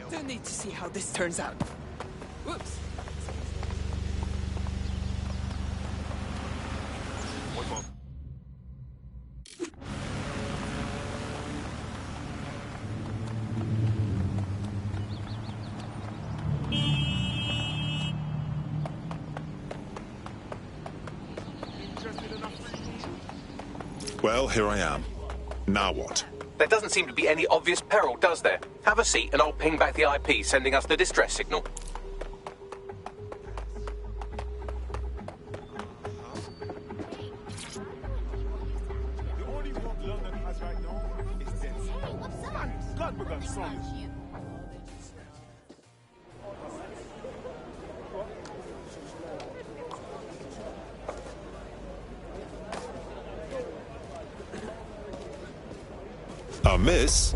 Don't need to see how this turns out. Whoops. Well, here I am. Now what? There doesn't seem to be any obvious peril, does there? Have a seat and I'll ping back the IP, sending us the distress signal. The only work London has right now is this. God began song. Miss?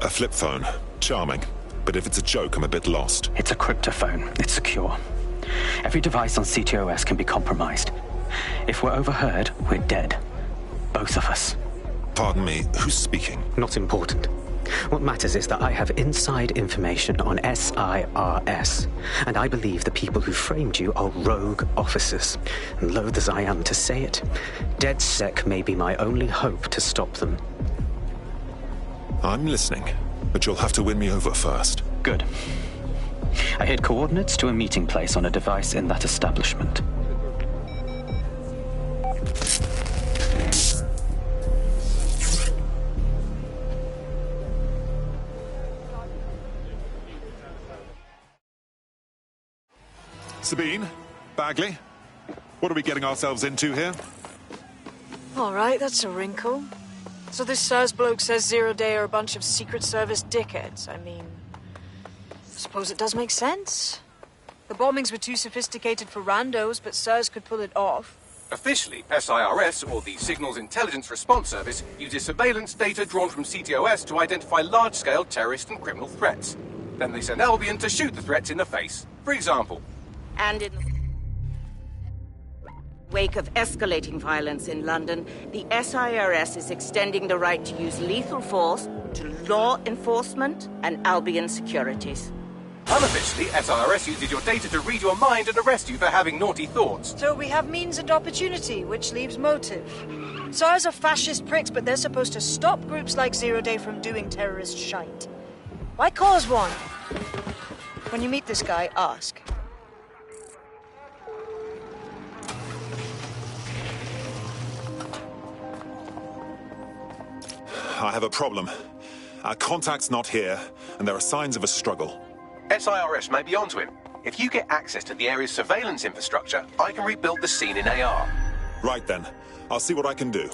A flip phone. Charming. But if it's a joke, I'm a bit lost. It's a cryptophone. It's secure. Every device on CTOS can be compromised. If we're overheard, we're dead. Both of us. Pardon me, who's speaking? Not important. What matters is that I have inside information on SIRS, and I believe the people who framed you are rogue officers. And loath as I am to say it, DedSec may be my only hope to stop them. I'm listening, but you'll have to win me over first. Good. I hid coordinates to a meeting place on a device in that establishment. Sabine? Bagley? What are we getting ourselves into here? All right, that's a wrinkle. So this SIRS bloke says Zero Day are a bunch of Secret Service dickheads. I mean, I suppose it does make sense. The bombings were too sophisticated for randos, but SIRS could pull it off. Officially, SIRS, or the Signals Intelligence Response Service, uses surveillance data drawn from CTOS to identify large-scale terrorist and criminal threats. Then they send Albion to shoot the threats in the face. For example. And in the wake of escalating violence in London, the SIRS is extending the right to use lethal force to law enforcement and Albion securities. Unofficially, SIRS uses your data to read your mind and arrest you for having naughty thoughts. So we have means and opportunity, which leaves motive. SIRS are fascist pricks, but they're supposed to stop groups like Zero Day from doing terrorist shite. Why cause one? When you meet this guy, ask. I have a problem. Our contact's not here, and there are signs of a struggle. SIRS may be onto him. If you get access to the area's surveillance infrastructure, I can rebuild the scene in AR. Right then. I'll see what I can do.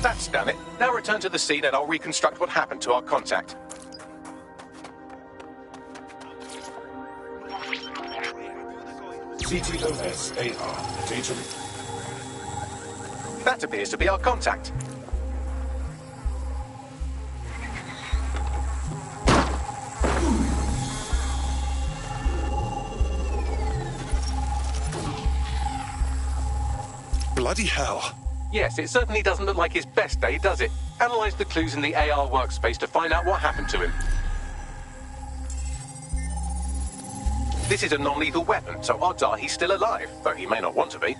That's done it. Now return to the scene and I'll reconstruct what happened to our contact. CTOS AR. Data. That appears to be our contact. Bloody hell. Yes, it certainly doesn't look like his best day, does it? Analyze the clues in the AR workspace to find out what happened to him. This is a non-lethal weapon, so odds are he's still alive, though he may not want to be.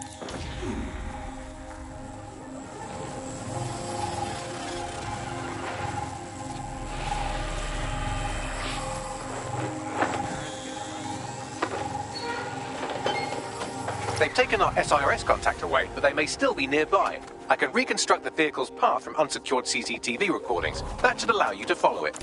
They've taken our SIRS contact away, but they may still be nearby. I can reconstruct the vehicle's path from unsecured CCTV recordings. That should allow you to follow it.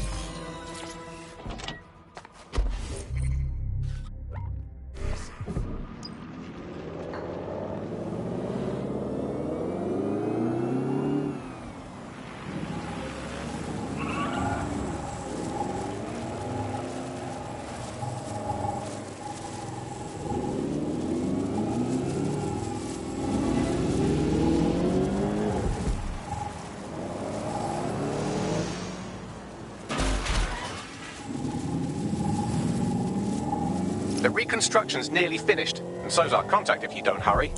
The reconstruction's nearly finished, and so's our contact if you don't hurry.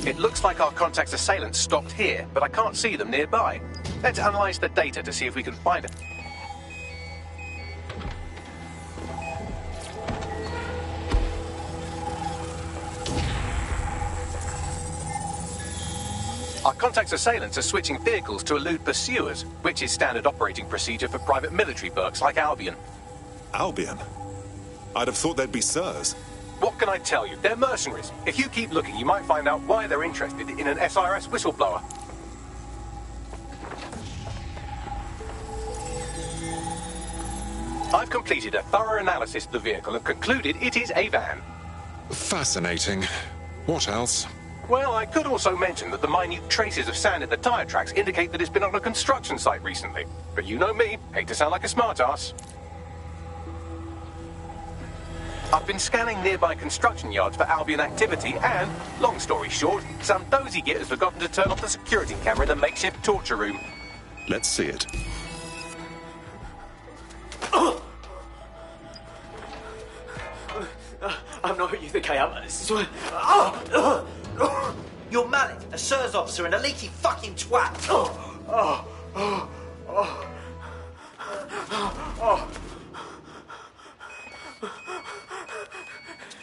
It looks like our contact's assailants stopped here, but I can't see them nearby. Let's analyze the data to see if we can find it. Our contact's assailants are switching vehicles to elude pursuers, which is standard operating procedure for private military burks like Albion. Albion? I'd have thought they'd be SIRS. What can I tell you? They're mercenaries. If you keep looking, you might find out why they're interested in an SIRS whistleblower. I've completed a thorough analysis of the vehicle and concluded it is a van. Fascinating. What else? Well, I could also mention that the minute traces of sand in the tyre tracks indicate that it's been on a construction site recently. But you know me, hate to sound like a smartass. I've been scanning nearby construction yards for Albion activity and, long story short, some dozy git has forgotten to turn off the security camera in the makeshift torture room. Let's see it. I'm not who you think I am. You're Malik, a SIRS officer and a leaky fucking twat.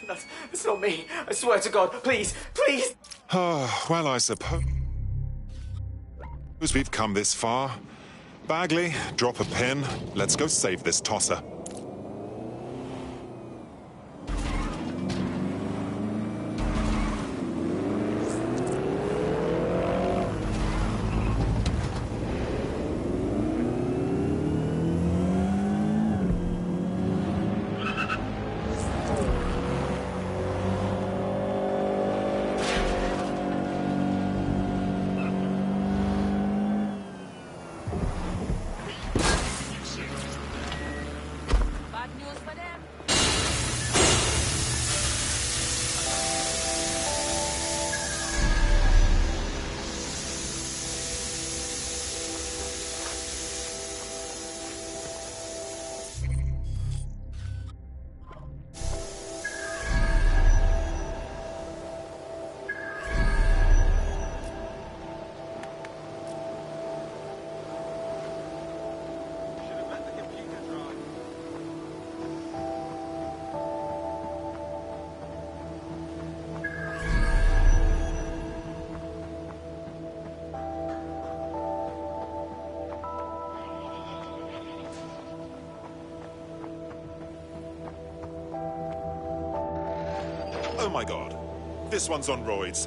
That's not me. I swear to God. Please, please. Well, I suppose we've come this far. Bagley, drop a pin. Let's go save this tosser. Oh my God. This one's on roids.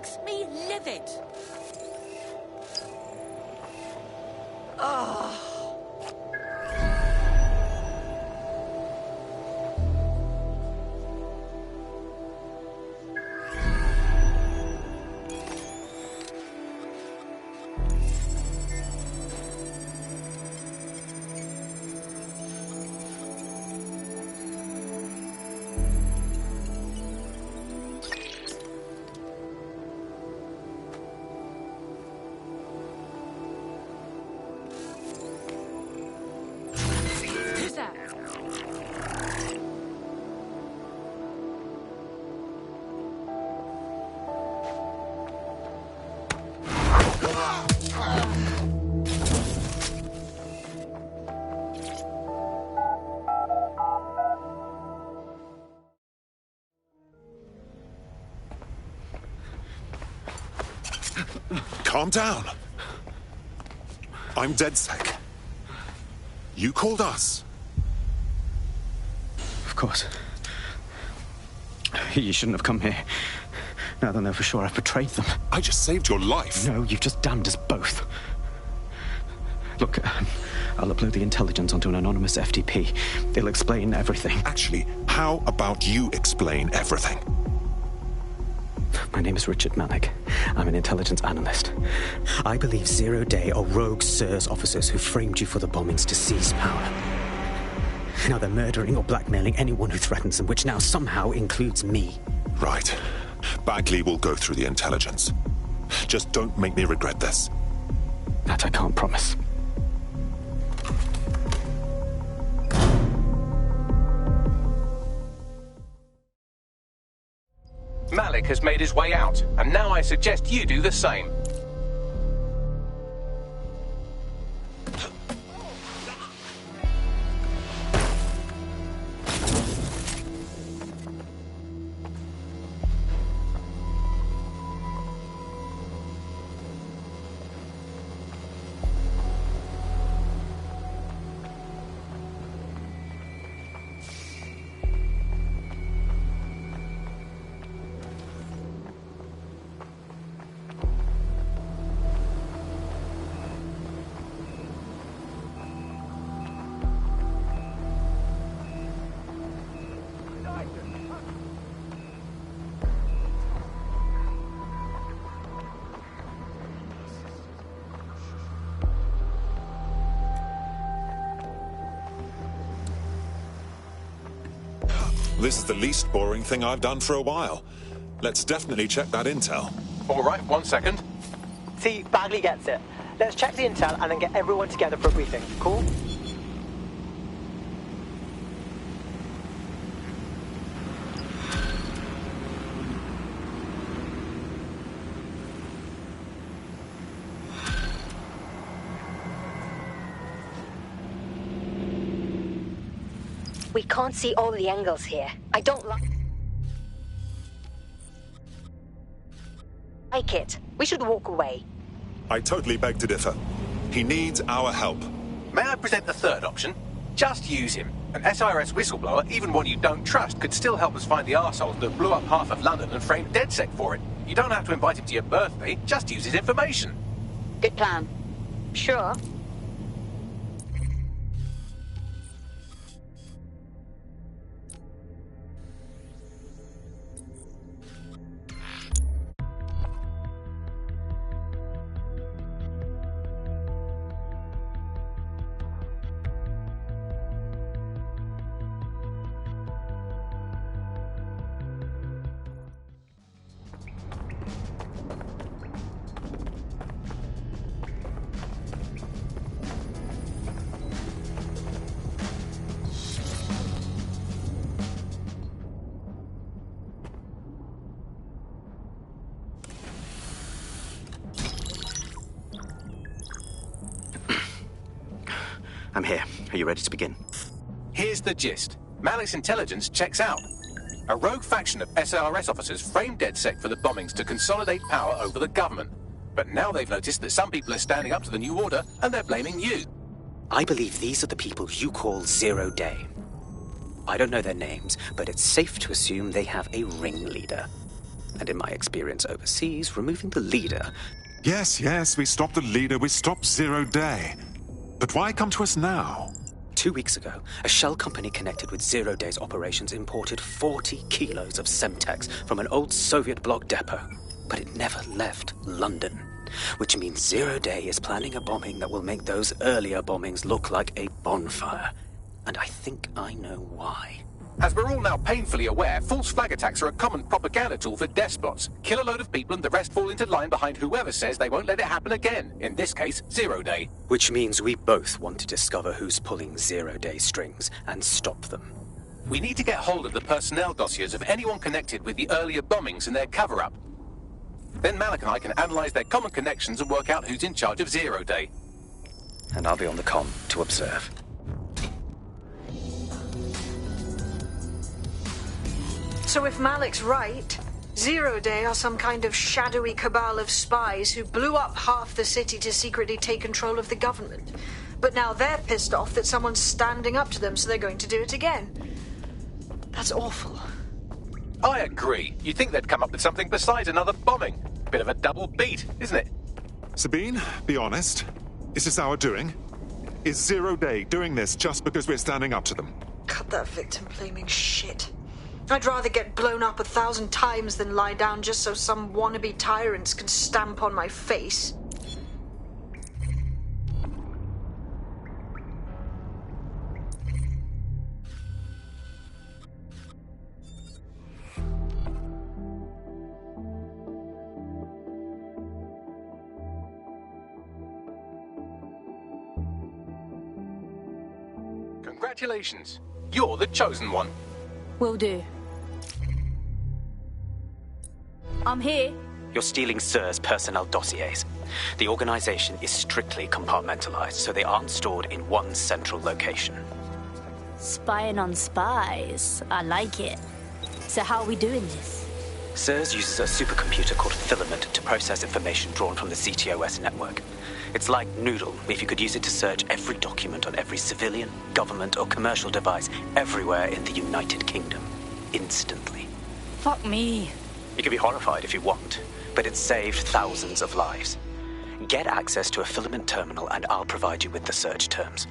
makes me livid. Who's that? Calm down. I'm DedSec. You called us. Of course. You shouldn't have come here. Now they'll know for sure I've betrayed them. I just saved your life. No, you've just damned us both. Look, I'll upload the intelligence onto an anonymous FTP. It'll explain everything. Actually, how about you explain everything? My name is Richard Malik. I'm an intelligence analyst. I believe Zero Day are rogue SIRS officers who framed you for the bombings to seize power. Now they're murdering or blackmailing anyone who threatens them, which now somehow includes me. Right. Bagley will go through the intelligence. Just don't make me regret this. That I can't promise. Malik has made his way out, and now I suggest you do the same. This is the least boring thing I've done for a while. Let's definitely check that intel. All right, 1 second. See, Bagley gets it. Let's check the intel and then get everyone together for a briefing. Cool? We can't see all the angles here. I don't like it. We should walk away. I totally beg to differ. He needs our help. May I present the third option? Just use him. An SIRS whistleblower, even one you don't trust, could still help us find the arseholes that blew up half of London and framed DedSec for it. You don't have to invite him to your birthday, just use his information. Good plan. Sure. I'm here. Are you ready to begin? Here's the gist. Malik's intelligence checks out. A rogue faction of SIRS officers framed DedSec for the bombings to consolidate power over the government. But now they've noticed that some people are standing up to the new order, and they're blaming you. I believe these are the people you call Zero Day. I don't know their names, but it's safe to assume they have a ringleader. And in my experience overseas, removing the leader... Yes, we stopped the leader, we stopped Zero Day. But why come to us now? 2 weeks ago, a shell company connected with Zero Day's operations imported 40 kilos of Semtex from an old Soviet bloc depot. But it never left London. Which means Zero Day is planning a bombing that will make those earlier bombings look like a bonfire. And I think I know why. As we're all now painfully aware, false flag attacks are a common propaganda tool for despots. Kill a load of people and the rest fall into line behind whoever says they won't let it happen again. In this case, Zero Day. Which means we both want to discover who's pulling Zero Day strings and stop them. We need to get hold of the personnel dossiers of anyone connected with the earlier bombings and their cover-up. Then Malik and I can analyze their common connections and work out who's in charge of Zero Day. And I'll be on the comm to observe. So if Malik's right, Zero Day are some kind of shadowy cabal of spies who blew up half the city to secretly take control of the government. But now they're pissed off that someone's standing up to them, so they're going to do it again. That's awful. I agree. You'd think they'd come up with something besides another bombing. Bit of a double beat, isn't it? Sabine, be honest. Is this our doing? Is Zero Day doing this just because we're standing up to them? Cut that victim-blaming shit. I'd rather get blown up 1,000 times than lie down just so some wannabe tyrants can stamp on my face. Congratulations. You're the chosen one. Will do. I'm here. You're stealing SIR's personnel dossiers. The organization is strictly compartmentalized, so they aren't stored in one central location. Spying on spies. I like it. So how are we doing this? SIRS uses a supercomputer called Filament to process information drawn from the CTOS network. It's like Noodle, if you could use it to search every document on every civilian, government, or commercial device everywhere in the United Kingdom. Instantly. Fuck me. You can be horrified if you want, but it's saved thousands of lives. Get access to a Filament terminal and I'll provide you with the search terms.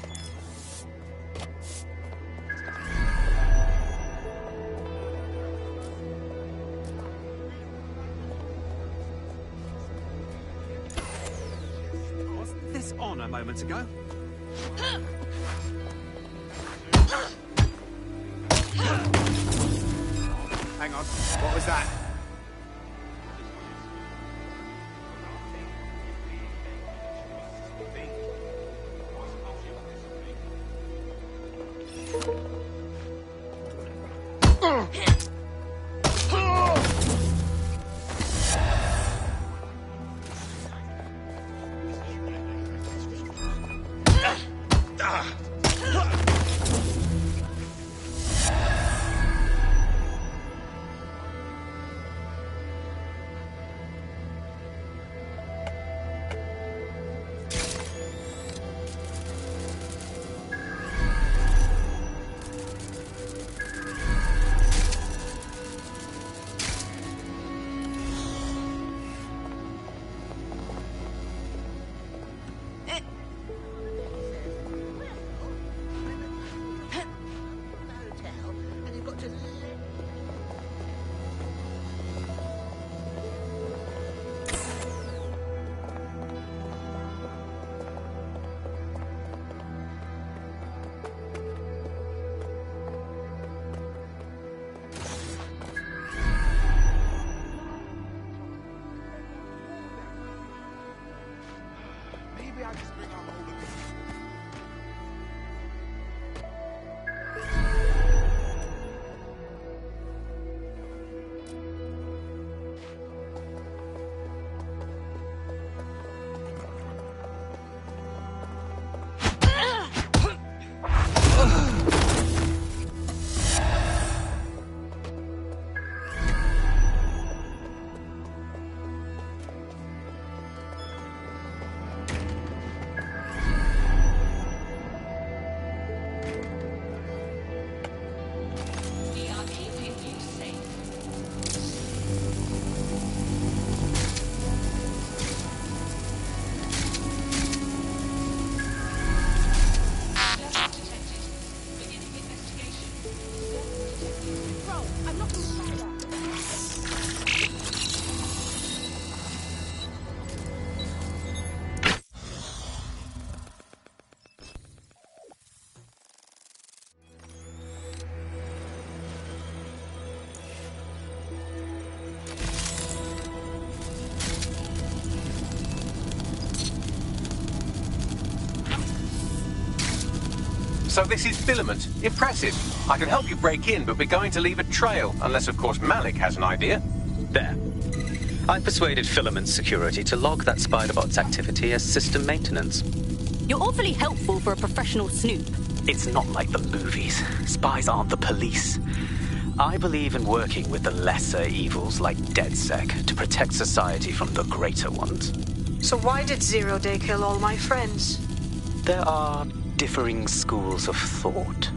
Wasn't this on a moment ago? Hang on, what was that? So this is Filament. Impressive. I can help you break in, but we're going to leave a trail, unless of course Malik has an idea. There. I persuaded Filament Security to log that Spider-Bot's activity as system maintenance. You're awfully helpful for a professional snoop. It's not like the movies. Spies aren't the police. I believe in working with the lesser evils like DedSec to protect society from the greater ones. So why did Zero Day kill all my friends? There are differing schools of thought.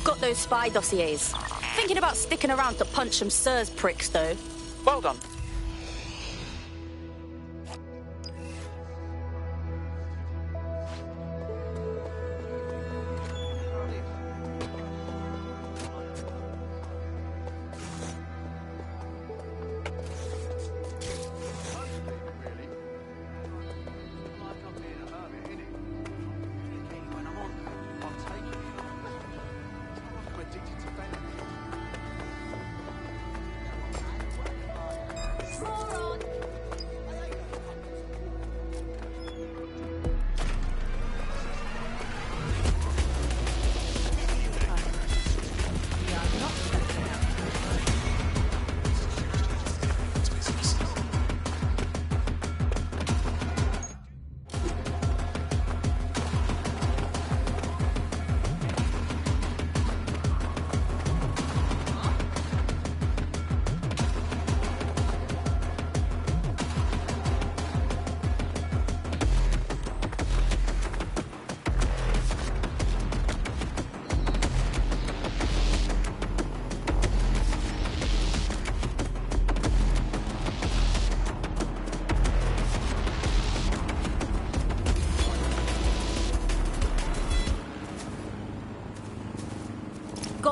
Got those spy dossiers. Thinking about sticking around to punch some SIRS pricks, though. Well done.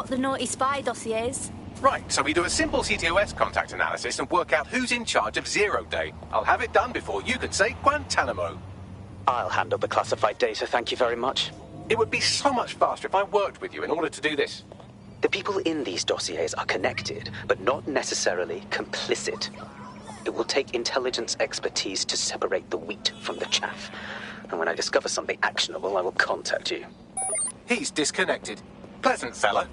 got the naughty spy dossiers. Right, so we do a simple CTOS contact analysis and work out who's in charge of 0 Day. I'll have it done before you can say Guantanamo. I'll handle the classified data, thank you very much. It would be so much faster if I worked with you in order to do this. The people in these dossiers are connected, but not necessarily complicit. It will take intelligence expertise to separate the wheat from the chaff. And when I discover something actionable, I will contact you. He's disconnected. Pleasant fella.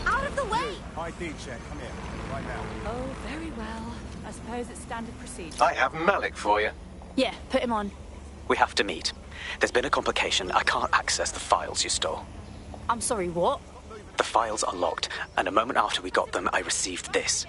Out of the way! ID check, come here, right now. Oh, very well. I suppose it's standard procedure. I have Malik for you. Yeah, put him on. We have to meet. There's been a complication. I can't access the files you stole. I'm sorry, what? The files are locked, and a moment after we got them, I received this.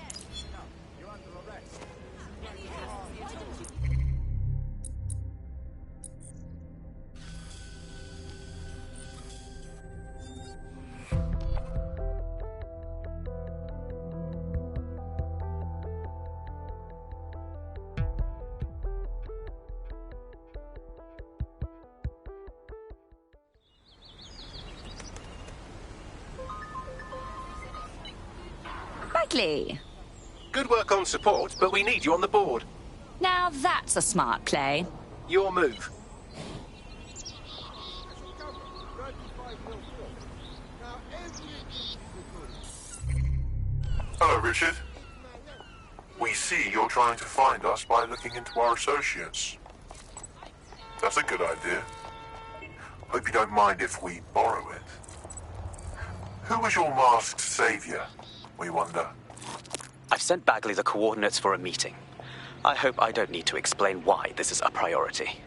Bagley. Good work on support, but we need you on the board. Now that's a smart play. Your move. Hello, Richard. We see you're trying to find us by looking into our associates. That's a good idea. Hope you don't mind if we borrow it. Who was your masked savior, we wonder? I've sent Bagley the coordinates for a meeting. I hope I don't need to explain why this is a priority.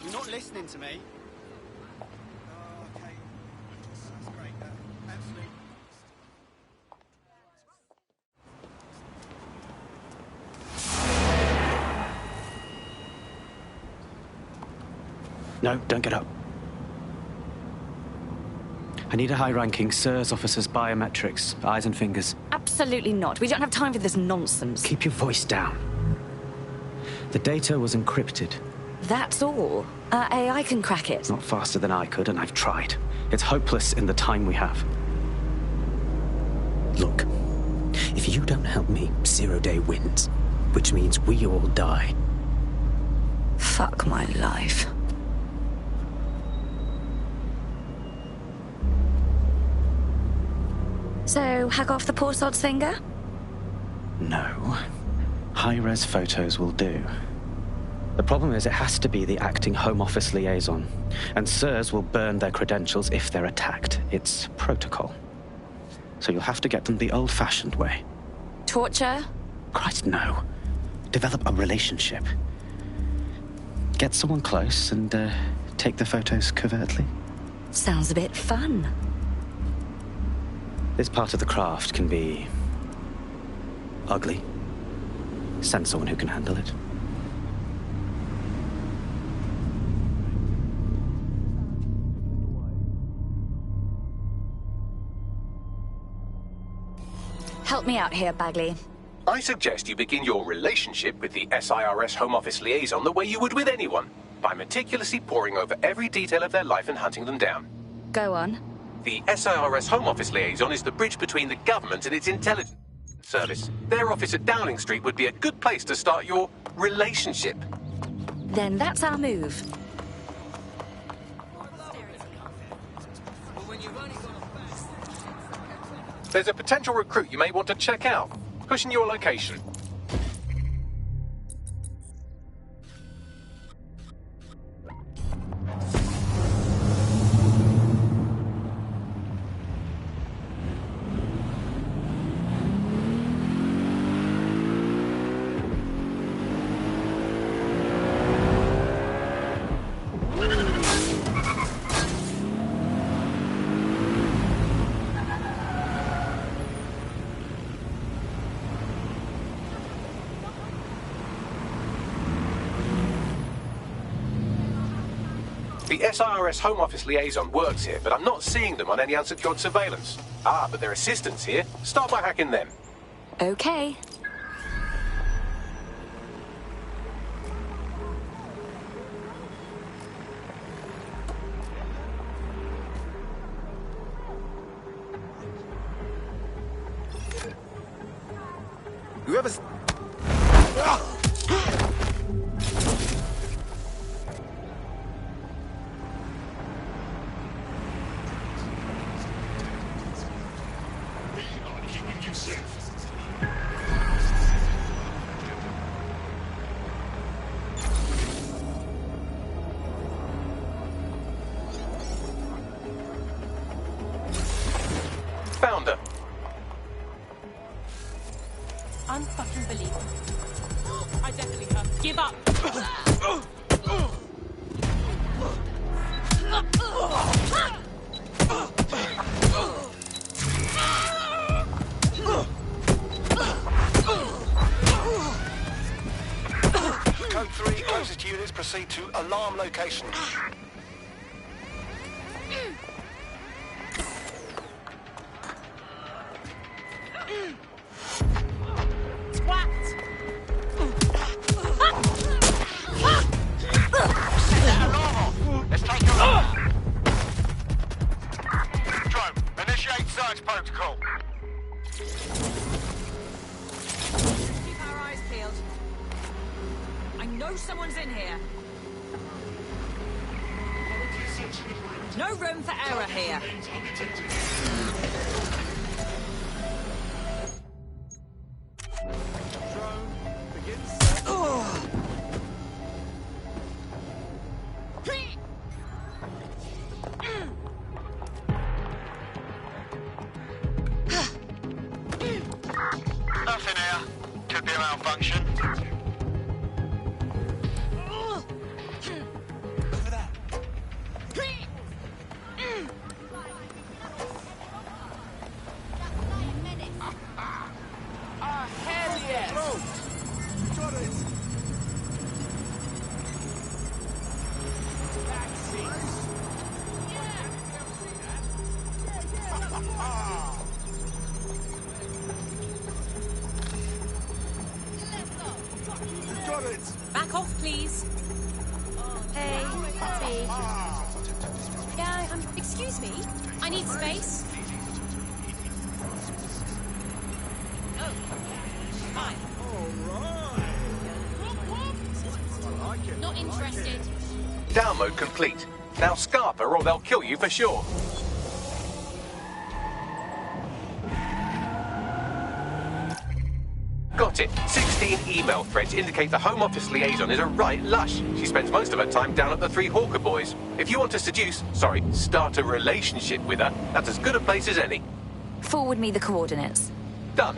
You're not listening to me. Oh, okay. That's great. Absolutely. No, don't get up. I need a high-ranking SIRS officer's biometrics, eyes and fingers. Absolutely not. We don't have time for this nonsense. Keep your voice down. The data was encrypted. That's all. Our AI can crack it. Not faster than I could, and I've tried. It's hopeless in the time we have. Look, if you don't help me, 0 Day wins. Which means we all die. Fuck my life. So, hack off the poor sod's finger? No. High-res photos will do. The problem is it has to be the acting Home Office liaison, and SIRS will burn their credentials if they're attacked. It's protocol. So you'll have to get them the old-fashioned way. Torture? Christ, no. Develop a relationship. Get someone close and take the photos covertly. Sounds a bit fun. This part of the craft can be ugly. Send someone who can handle it. Help me out here, Bagley. I suggest you begin your relationship with the SIRS Home Office liaison the way you would with anyone, by meticulously poring over every detail of their life and hunting them down. Go on. The SIRS Home Office liaison is the bridge between the government and its intelligence service. Their office at Downing Street would be a good place to start your relationship. Then that's our move. There's a potential recruit you may want to check out. Pushing your location. The SIRS Home Office liaison works here, but I'm not seeing them on any unsecured surveillance. Ah, but their assistants here. Start by hacking them. Okay. Whoever's... Found her. Unfucking believable. I definitely have. Give up. Code 3, closest units proceed to alarm location. Let's take her off. Drone, initiate search protocol. Keep our eyes peeled. I know someone's in here. No room for error here. Nothing here. Could be a malfunction. Hell yes! Got it! Got it! Back off, please. Hey, Bee. Yeah, excuse me. I need space. Oh, fine. Not interested. Download complete. Now scarp her or they'll kill you for sure. Got it. 16 email threads indicate the Home Office liaison is a right lush. She spends most of her time down at the Three Hawker Boys. If you want to start a relationship with her, that's as good a place as any. Forward me the coordinates. Done.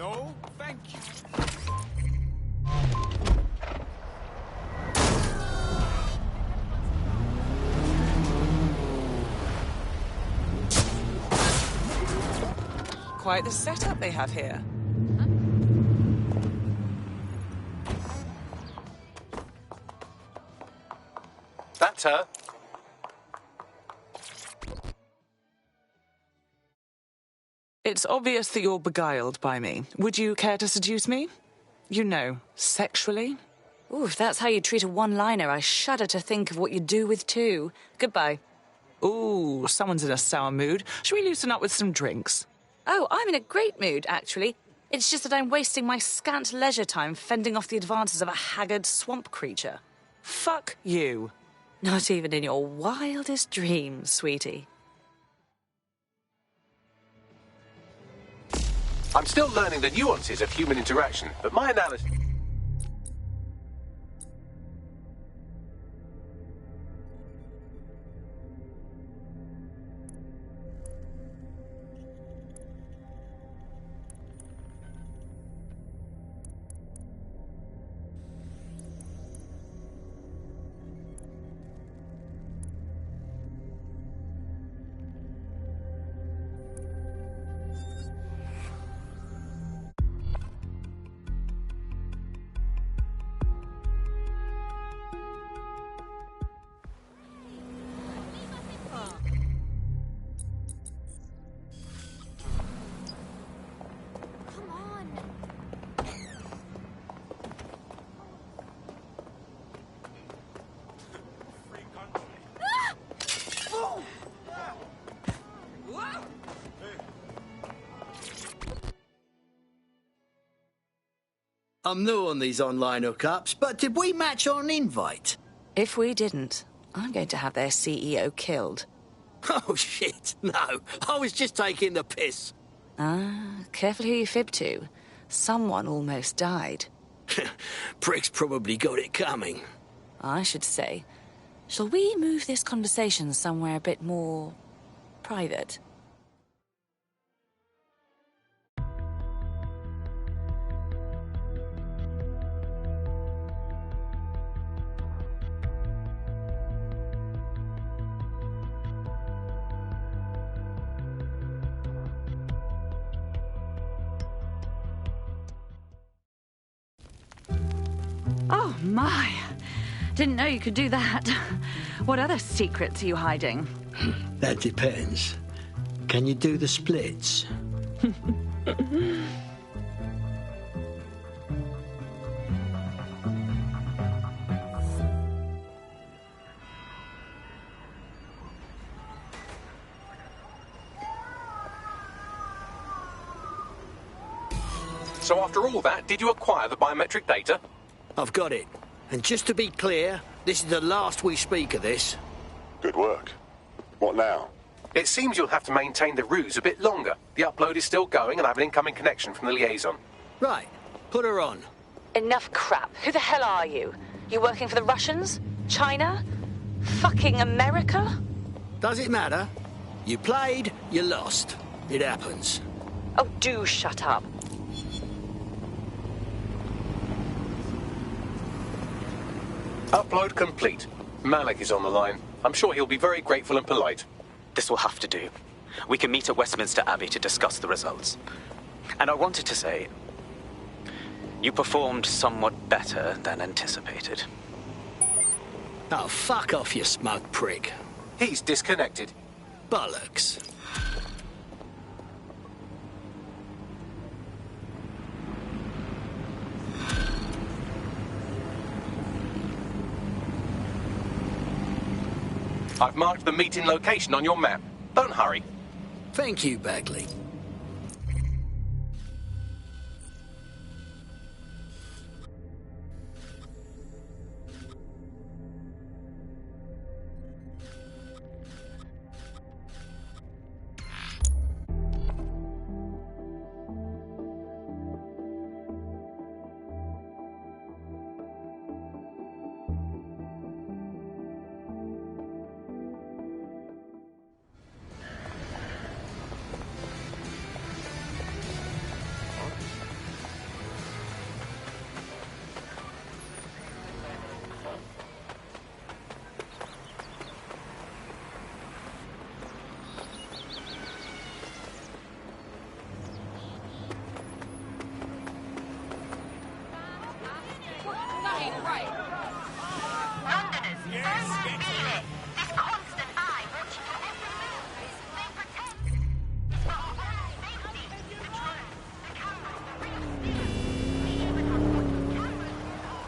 No, thank you. Quite the setup they have here. That's her. It's obvious that you're beguiled by me. Would you care to seduce me? You know, sexually? Ooh, if that's how you treat a one-liner, I shudder to think of what you'd do with two. Goodbye. Ooh, someone's in a sour mood. Shall we loosen up with some drinks? Oh, I'm in a great mood, actually. It's just that I'm wasting my scant leisure time fending off the advances of a haggard swamp creature. Fuck you. Not even in your wildest dreams, sweetie. I'm still learning the nuances of human interaction, but my analysis... I'm new on these online hookups, but did we match on invite? If we didn't, I'm going to have their CEO killed. Oh, shit, no. I was just taking the piss. Careful who you fib to. Someone almost died. Prick's probably got it coming. I should say. Shall we move this conversation somewhere a bit more... private? Oh, my. Didn't know you could do that. What other secrets are you hiding? That depends. Can you do the splits? So after all that, did you acquire the biometric data? I've got it. And just to be clear, this is the last we speak of this. Good work. What now? It seems you'll have to maintain the ruse a bit longer. The upload is still going and I have an incoming connection from the liaison. Right. Put her on. Enough crap. Who the hell are you? You working for the Russians? China? Fucking America? Does it matter? You played, you lost. It happens. Oh, do shut up. Upload complete. Malik is on the line. I'm sure he'll be very grateful and polite. This will have to do. We can meet at Westminster Abbey to discuss the results. And I wanted to say, you performed somewhat better than anticipated. Oh, fuck off, you smug prick. He's disconnected. Bollocks. I've marked the meeting location on your map. Don't hurry. Thank you, Bagley.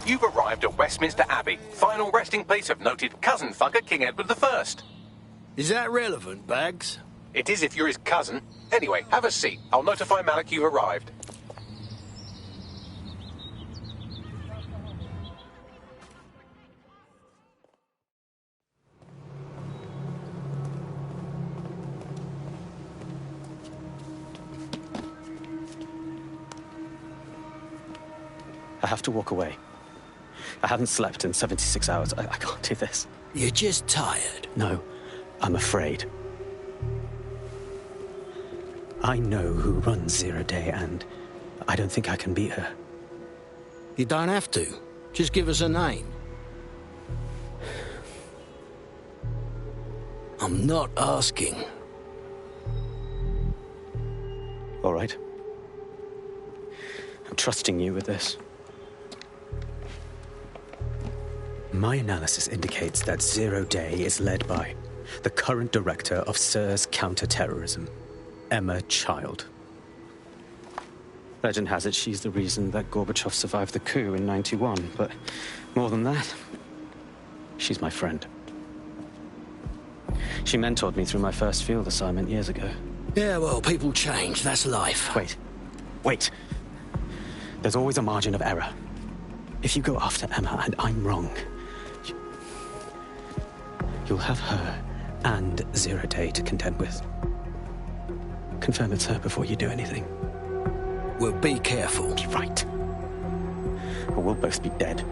You've arrived at Westminster Abbey, final resting place of noted cousin fucker King Edward I. Is that relevant, Bags? It is if you're his cousin. Anyway, have a seat. I'll notify Malik you've arrived. I have to walk away. I haven't slept in 76 hours. I can't do this. You're just tired. No, I'm afraid. I know who runs Zero Day, and I don't think I can beat her. You don't have to. Just give us a name. I'm not asking. All right. I'm trusting you with this. My analysis indicates that Zero Day is led by the current director of SIRS counter-terrorism, Emma Child. Legend has it she's the reason that Gorbachev survived the coup in '91, but more than that, she's my friend. She mentored me through my first field assignment years ago. Yeah, well, people change. That's life. Wait. There's always a margin of error. If you go after Emma and I'm wrong, you'll have her and Zero Day to contend with. Confirm it's her before you do anything. Well, be careful. Be right. Or we'll both be dead.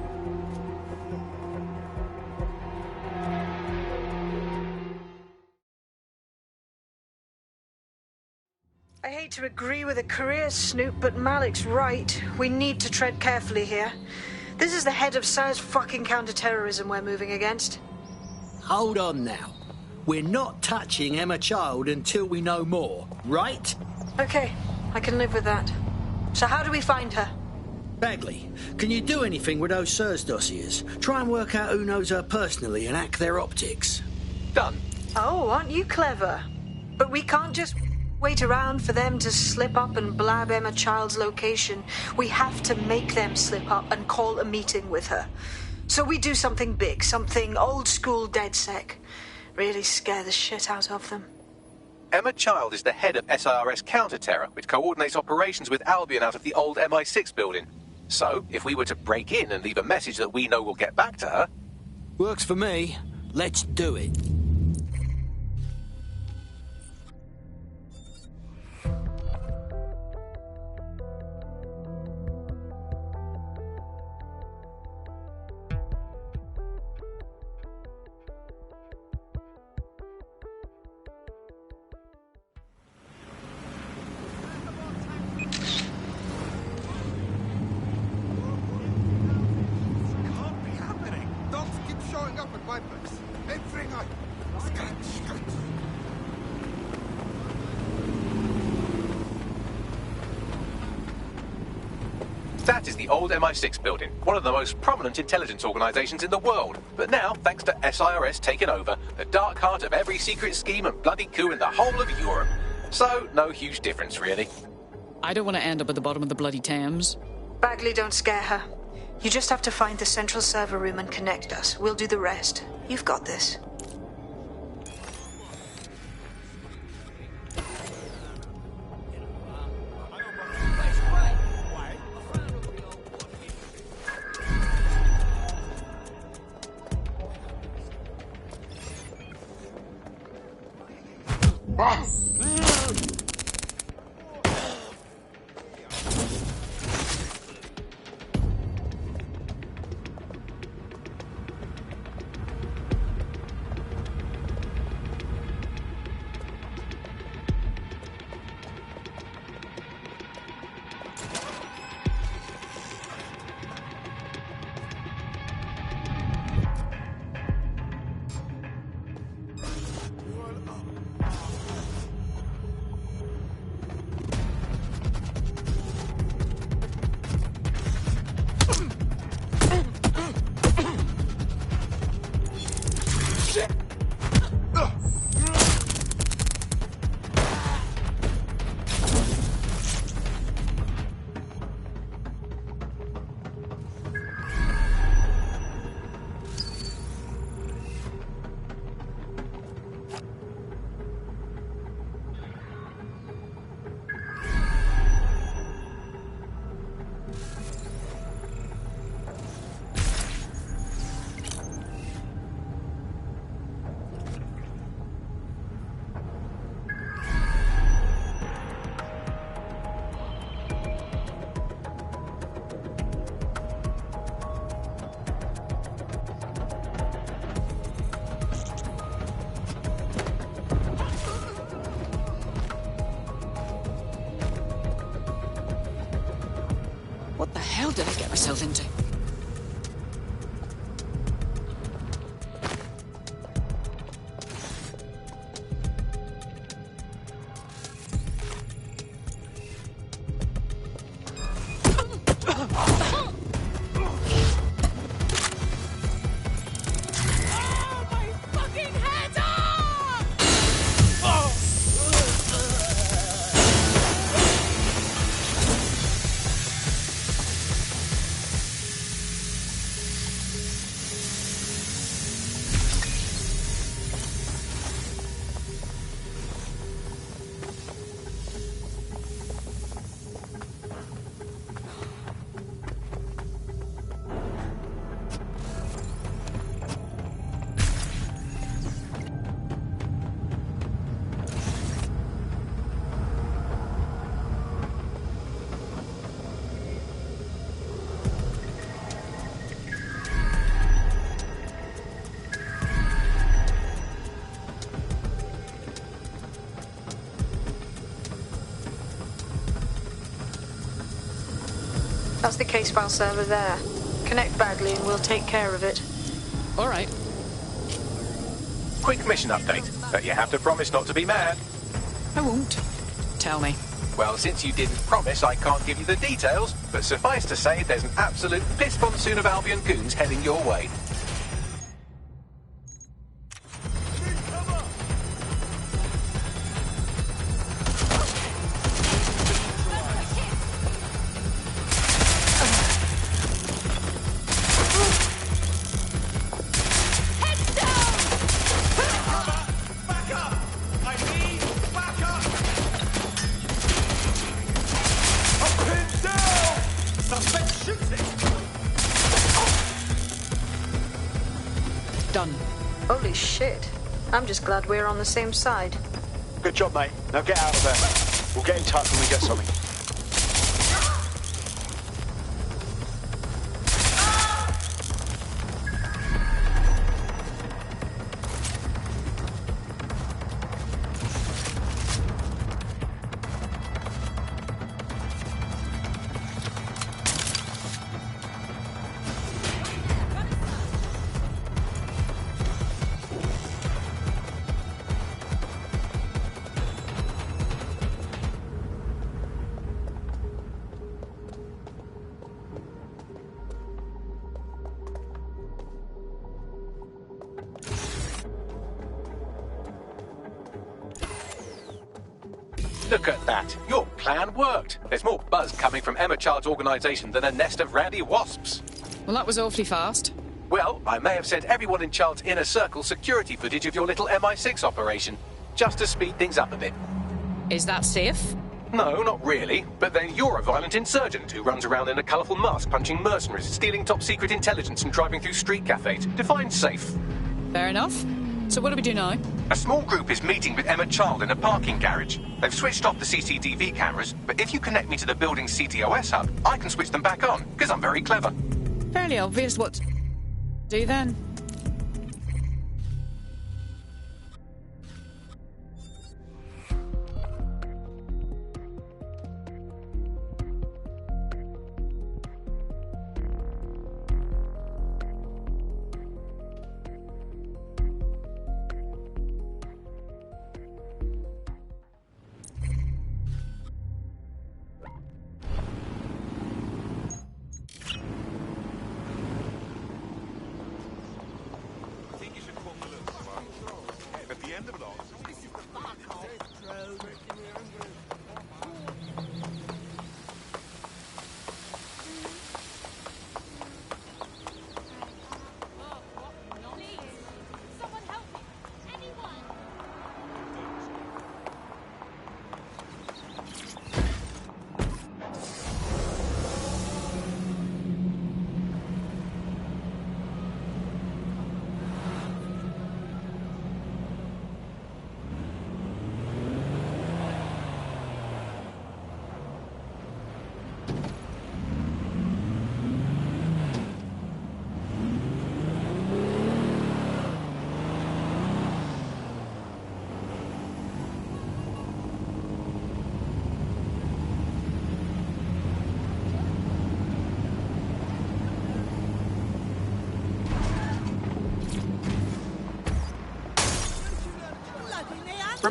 I hate to agree with a career snoop, but Malik's right. We need to tread carefully here. This is the head of SIRS fucking counter-terrorism we're moving against. Hold on now. We're not touching Emma Child until we know more, right? Okay, I can live with that. So how do we find her? Bagley, can you do anything with those SIRS dossiers? Try and work out who knows her personally and hack their optics. Done. Oh, aren't you clever? But we can't just wait around for them to slip up and blab Emma Child's location. We have to make them slip up and call a meeting with her. So we do something big, something old-school DedSec. Really scare the shit out of them. Emma Child is the head of SIRS Counter-Terror, which coordinates operations with Albion out of the old MI6 building. So, if we were to break in and leave a message that we know will get back to her... Works for me. Let's do it. That is the old MI6 building, one of the most prominent intelligence organisations in the world. But now, thanks to SIRS taking over, the dark heart of every secret scheme and bloody coup in the whole of Europe. So, no huge difference, really. I don't want to end up at the bottom of the bloody Thames. Bagley, don't scare her. You just have to find the central server room and connect us. We'll do the rest. You've got this. What the hell did I get myself into? That's the case file server there. Connect Bagley and we'll take care of it. All right. Quick mission update, but you have to promise not to be mad. I won't. Tell me. Well, since you didn't promise, I can't give you the details, but suffice to say there's an absolute piss monsoon of Albion goons heading your way. Done. Holy shit. I'm just glad we're on the same side. Good job, mate. Now get out of there. We'll get in touch when we get something. Look at that. Your plan worked. There's more buzz coming from Emma Child's organisation than a nest of randy wasps. Well, that was awfully fast. Well, I may have sent everyone in Child's inner circle security footage of your little MI6 operation, just to speed things up a bit. Is that safe? No, not really. But then you're a violent insurgent who runs around in a colourful mask, punching mercenaries, stealing top-secret intelligence and driving through street cafes. Defined safe. Fair enough. So what do we do now? A small group is meeting with Emma Child in a parking garage. They've switched off the CCTV cameras, but if you connect me to the building's CTOS hub, I can switch them back on, because I'm very clever. Fairly obvious what to do then.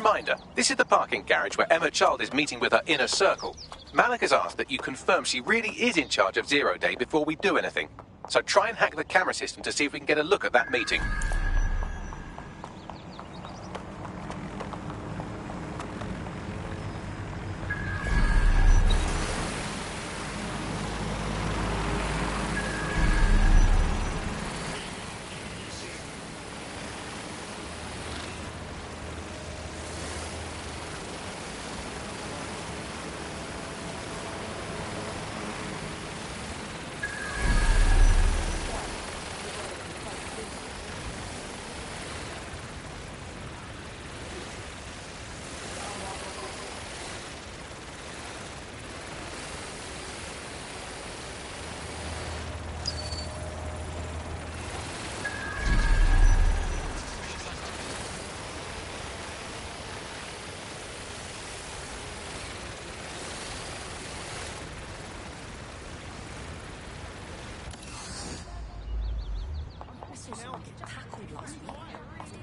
Reminder, this is the parking garage where Emma Child is meeting with her inner circle. Malik has asked that you confirm she really is in charge of Zero Day before we do anything. So try and hack the camera system to see if we can get a look at that meeting.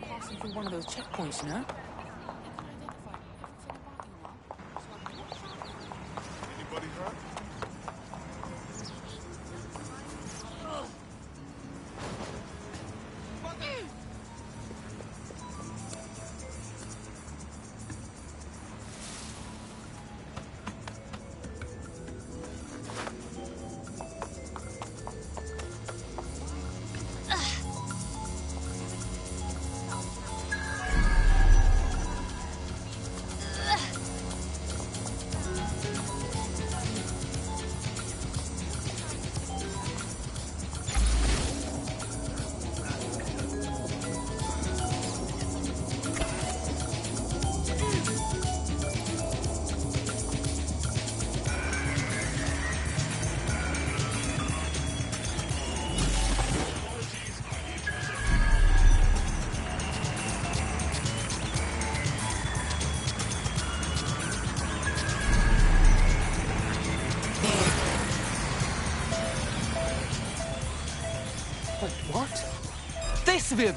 Passing through one of those checkpoints, you know? Anybody hurt? Wait, what? This will...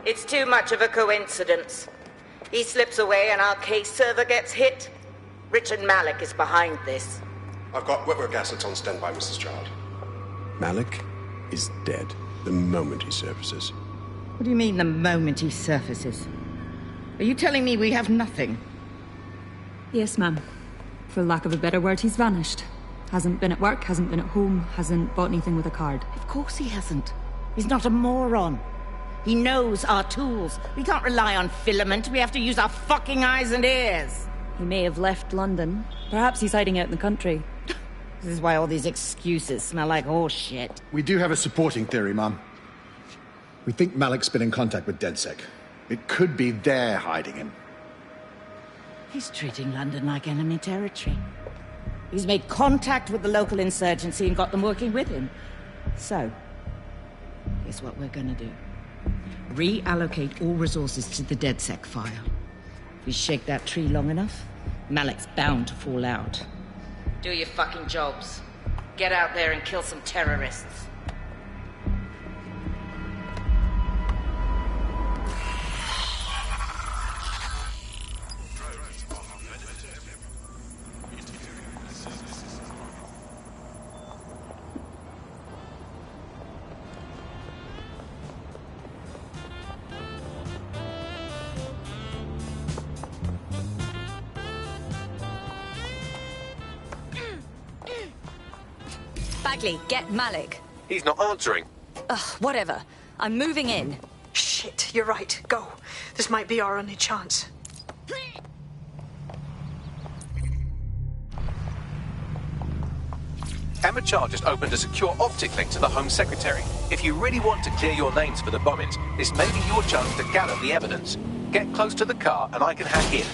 It's too much of a coincidence. He slips away and our case server gets hit. Richard Malik is behind this. I've got wetwork assets on standby, Mrs. Child. Malik is dead the moment he surfaces. What do you mean, the moment he surfaces? Are you telling me we have nothing? Yes, ma'am. For lack of a better word, he's vanished. Hasn't been at work, hasn't been at home, hasn't bought anything with a card. Of course he hasn't. He's not a moron. He knows our tools. We can't rely on filament. We have to use our fucking eyes and ears. He may have left London. Perhaps he's hiding out in the country. This is why all these excuses smell like horse shit. We do have a supporting theory, Mum. We think Malik's been in contact with DedSec. It could be they're hiding him. He's treating London like enemy territory. He's made contact with the local insurgency and got them working with him. So, here's what we're gonna do. Reallocate all resources to the DedSec file. If we shake that tree long enough, Malik's bound to fall out. Do your fucking jobs. Get out there and kill some terrorists. Bagley, get Malik. He's not answering. Ugh, whatever. I'm moving in. Shit, you're right. Go. This might be our only chance. Emma Child just opened a secure optic link to the Home Secretary. If you really want to clear your names for the bombings, this may be your chance to gather the evidence. Get close to the car and I can hack in.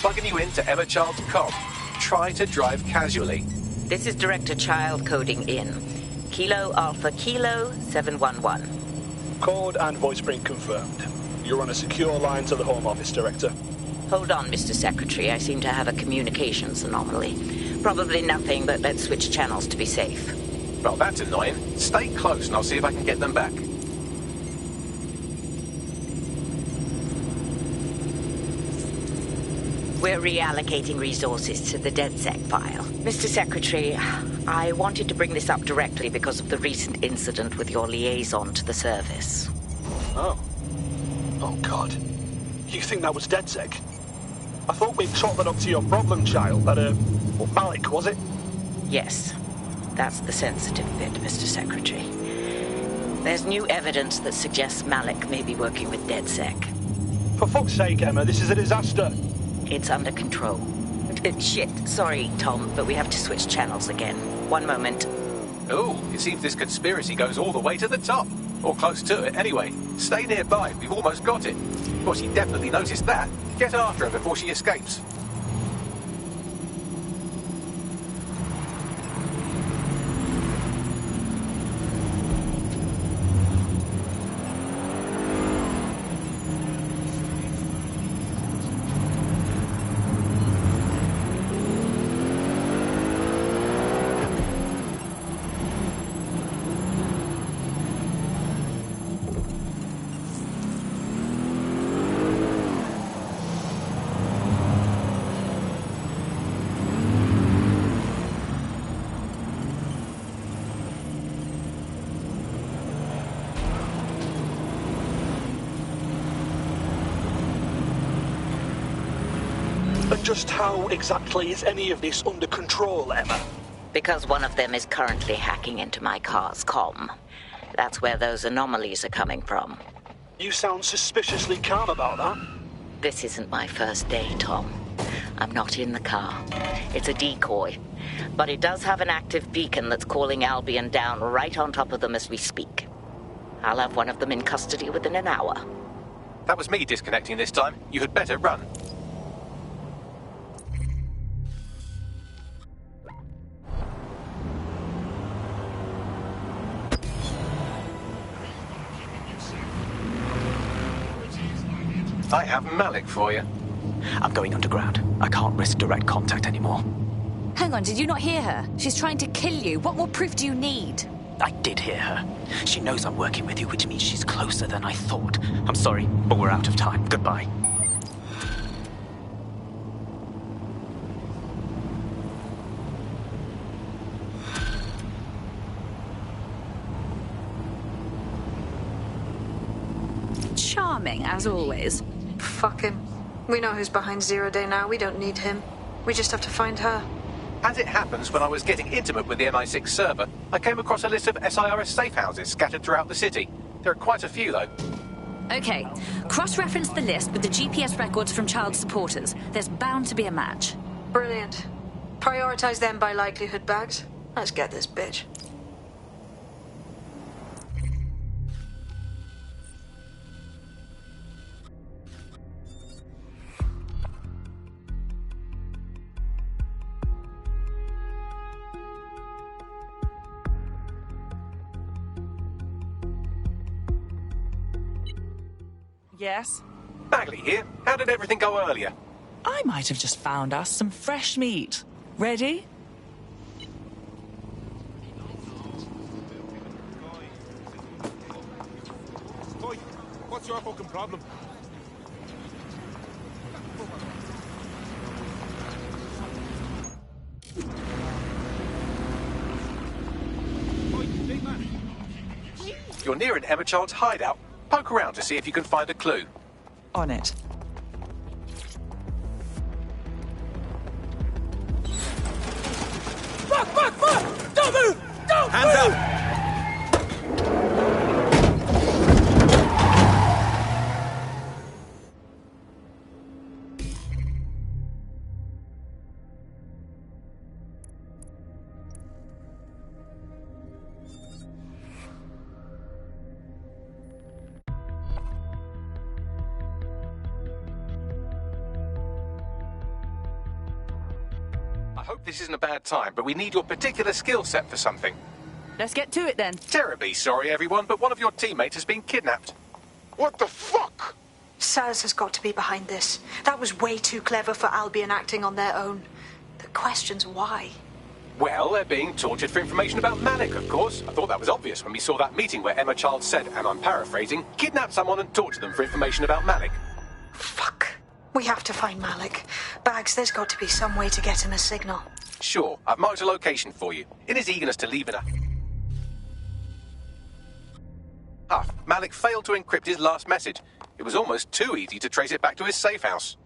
Plugging you into Emma Child's comm. Try to drive casually. This is Director Child coding in. Kilo Alpha Kilo 711. Code and voice print confirmed. You're on a secure line to the Home Office, Director. Hold on, Mr. Secretary. I seem to have a communications anomaly. Probably nothing, but let's switch channels to be safe. Well, that's annoying. Stay close and I'll see if I can get them back. We're reallocating resources to the DedSec file. Mr. Secretary, I wanted to bring this up directly because of the recent incident with your liaison to the service. Oh. Oh, God. You think that was DedSec? I thought we'd chalk that up to your problem child, that, Malik, was it? Yes. That's the sensitive bit, Mr. Secretary. There's new evidence that suggests Malik may be working with DedSec. For fuck's sake, Emma, this is a disaster. It's under control. Shit, sorry, Tom, but we have to switch channels again. One moment. Oh, it seems this conspiracy goes all the way to the top. Or close to it, anyway. Stay nearby, we've almost got it. Of course, she definitely noticed that. Get after her before she escapes. Just how exactly is any of this under control, Emma? Because one of them is currently hacking into my car's comm. That's where those anomalies are coming from. You sound suspiciously calm about that. This isn't my first day, Tom. I'm not in the car. It's a decoy. But it does have an active beacon that's calling Albion down right on top of them as we speak. I'll have one of them in custody within an hour. That was me disconnecting this time. You had better run. I have Malik for you. I'm going underground. I can't risk direct contact anymore. Hang on, did you not hear her? She's trying to kill you. What more proof do you need? I did hear her. She knows I'm working with you, which means she's closer than I thought. I'm sorry, but we're out of time. Goodbye. Charming, as always. Fuck him. We know who's behind Zero Day now. We don't need him. We just have to find her. As it happens, when I was getting intimate with the MI6 server, I came across a list of SIRS safe houses scattered throughout the city. There are quite a few, though. Okay, cross-reference the list with the GPS records from child supporters. There's bound to be a match. Brilliant. Prioritize them by likelihood, Bags. Let's get this bitch. Yes? Bagley here. How did everything go earlier? I might have just found us some fresh meat. Ready? Boy, what's your fucking problem? Big man. You're near an Emma Child's hideout. Poke around to see if you can find a clue. On it. Fuck! Don't move! Don't Hands move! up! I hope this isn't a bad time, but we need your particular skill set for something. Let's get to it then. Terribly sorry, everyone, but one of your teammates has been kidnapped. What the fuck? Saz has got to be behind this. That was way too clever for Albion acting on their own. The question's why. Well, they're being tortured for information about Malik, of course. I thought that was obvious when we saw that meeting where Emma Child said, and I'm paraphrasing, kidnap someone and torture them for information about Malik. Fuck. We have to find Malik. Bags, there's got to be some way to get him a signal. Sure, I've marked a location for you. In his eagerness to leave in a huff, Malik failed to encrypt his last message. It was almost too easy to trace it back to his safe house.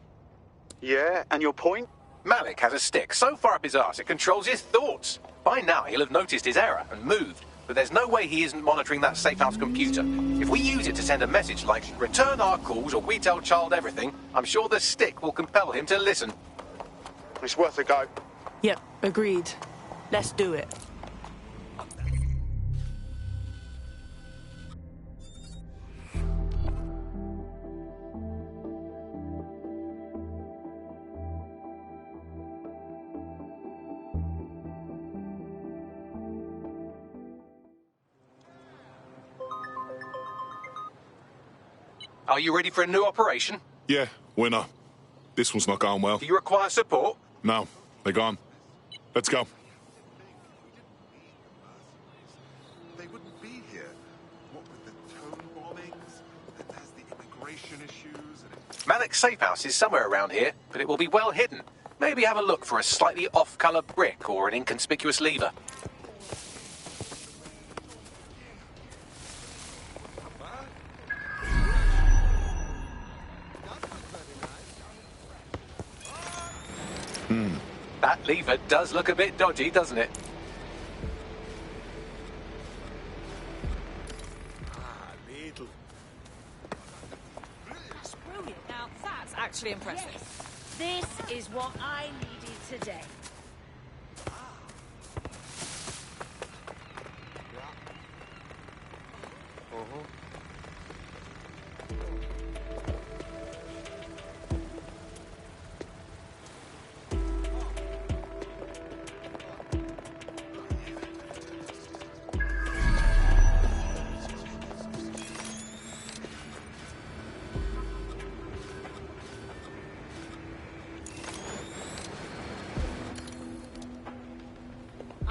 Yeah, and your point? Malik has a stick so far up his arse it controls his thoughts. By now he'll have noticed his error and moved, but there's no way he isn't monitoring that safe house computer. If we use it to send a message like, return our calls or we tell Child everything, I'm sure the stick will compel him to listen. It's worth a go. Yep, agreed. Let's do it. Are you ready for a new operation? Yeah, winner. This one's not going well. Do you require support? No, they're gone. Let's go. They wouldn't be here. What with the tone bombings, and there's the immigration issues, and Malik's safe house is somewhere around here, but it will be well hidden. Maybe have a look for a slightly off-colour brick or an inconspicuous lever. That lever does look a bit dodgy, doesn't it? Little. That's brilliant. Now, that's actually impressive. This is what I needed today.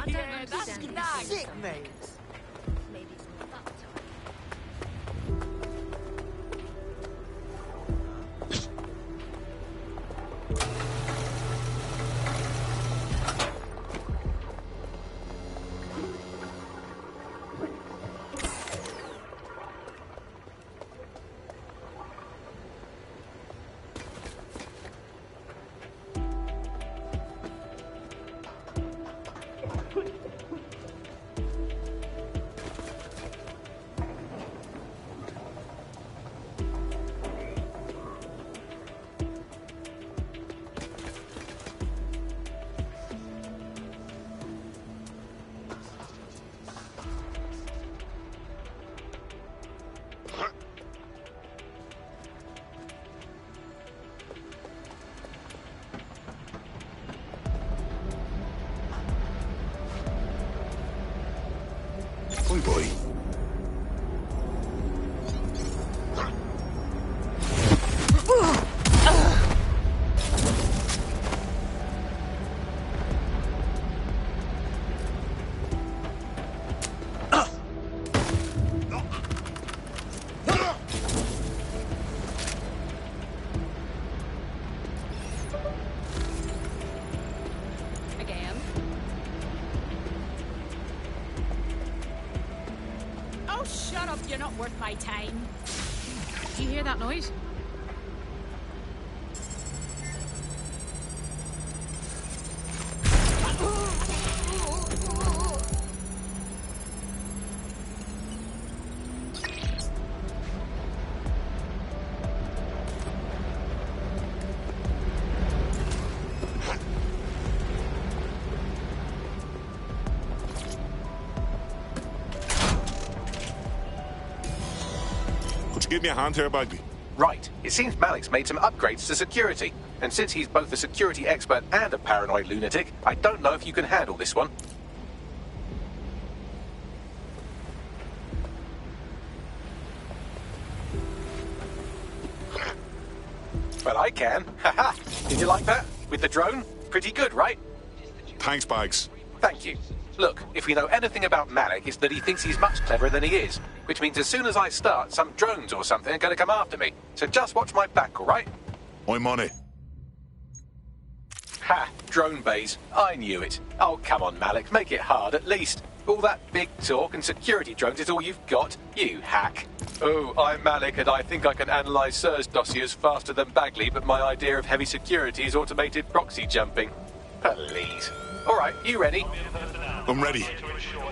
Yeah, that's nice. Sick, mate. Oi, boy. Again. Oh, shut up. You're not worth my time. Do you hear that noise? Could you give me a hand here, Bagby? Right. It seems Malik's made some upgrades to security. And since he's both a security expert and a paranoid lunatic, I don't know if you can handle this one. Well, I can. Haha. Did you like that? With the drone? Pretty good, right? Thanks, Bags. Thank you. Look, if we know anything about Malik, it's that he thinks he's much cleverer than he is. Which means as soon as I start, some drones or something are going to come after me. So just watch my back, all right? I'm on it. Ha! Drone bays. I knew it. Oh, come on, Malik. Make it hard, at least. All that big talk and security drones is all you've got? You hack. Oh, I'm Malik, and I think I can analyse SIRS dossiers faster than Bagley, but my idea of heavy security is automated proxy jumping. Please. All right, you ready? I'm ready.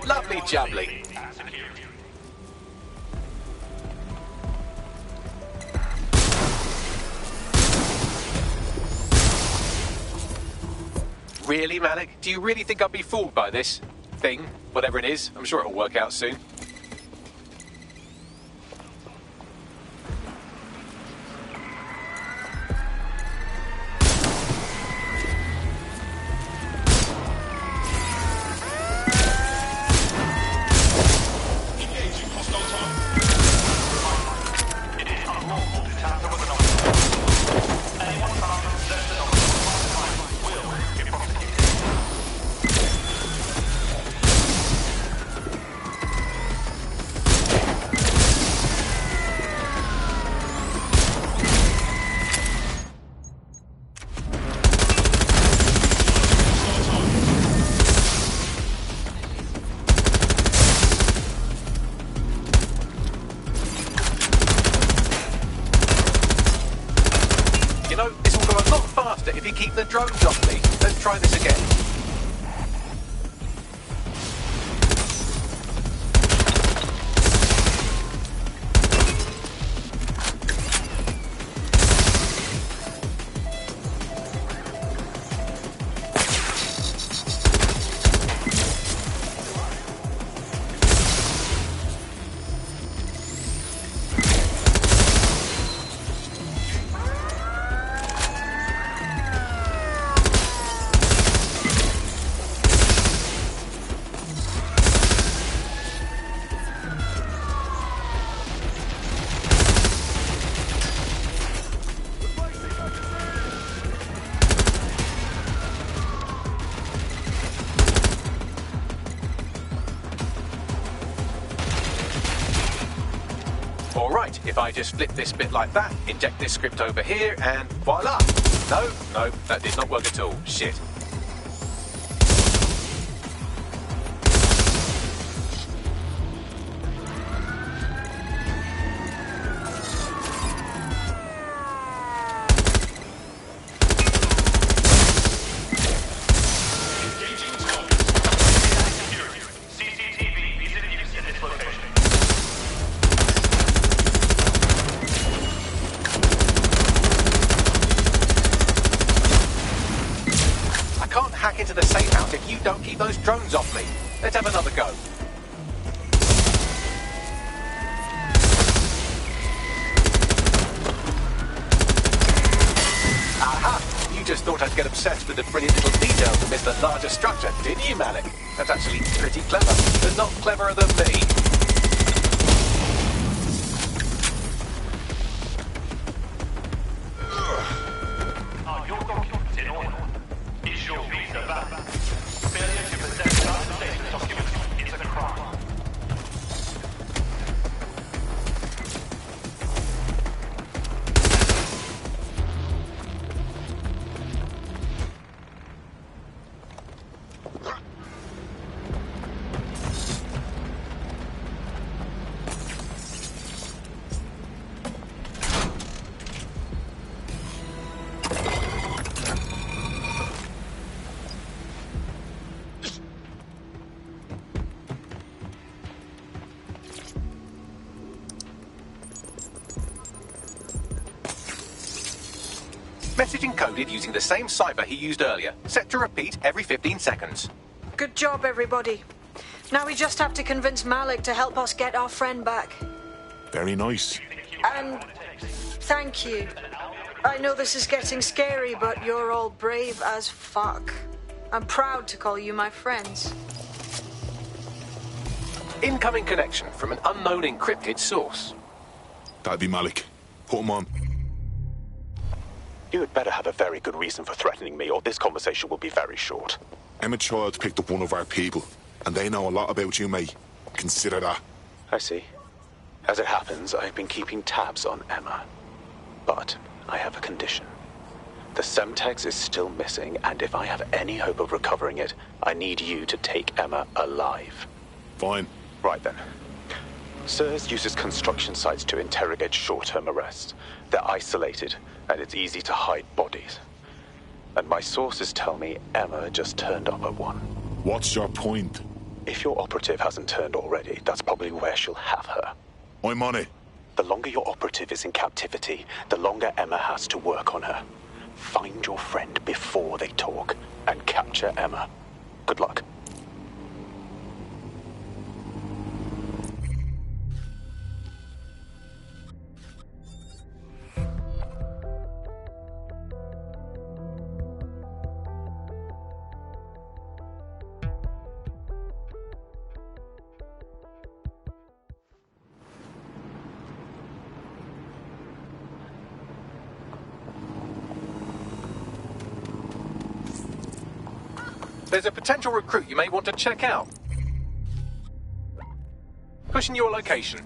Lovely jubbly. Really, Malik? Do you really think I'll be fooled by this thing? Whatever it is, I'm sure it'll work out soon. You know, this will go a lot faster if you keep the drones off me. Let's try this again. Alright, if I just flip this bit like that, inject this script over here, and voila! No, that did not work at all. Shit. Hack into the safe house if you don't keep those drones off me. Let's have another go. Aha! You just thought I'd get obsessed with the brilliant little details and miss the larger structure, didn't you, Malik? That's actually pretty clever, but not cleverer than me. Are your documents in order? Is your visa valid? Failure to possess transportation documents is a crime. Message encoded using the same cipher he used earlier, set to repeat every 15 seconds. Good job, everybody. Now we just have to convince Malik to help us get our friend back. Very nice. And thank you. I know this is getting scary, but you're all brave as fuck. I'm proud to call you my friends. Incoming connection from an unknown encrypted source. That'd be Malik. Put him on. You had better have a very good reason for threatening me, or this conversation will be very short. Emma Child picked up one of our people, and they know a lot about you, mate. Consider that. I see. As it happens, I've been keeping tabs on Emma. But I have a condition. The Semtex is still missing, and if I have any hope of recovering it, I need you to take Emma alive. Fine. Right then. SIRS uses construction sites to interrogate short-term arrests. They're isolated, and it's easy to hide bodies. And my sources tell me Emma just turned up at one. What's your point? If your operative hasn't turned already, that's probably where she'll have her. I'm on it. The longer your operative is in captivity, the longer Emma has to work on her. Find your friend before they talk, and capture Emma. Good luck. There's a potential recruit you may want to check out. Pushing your location.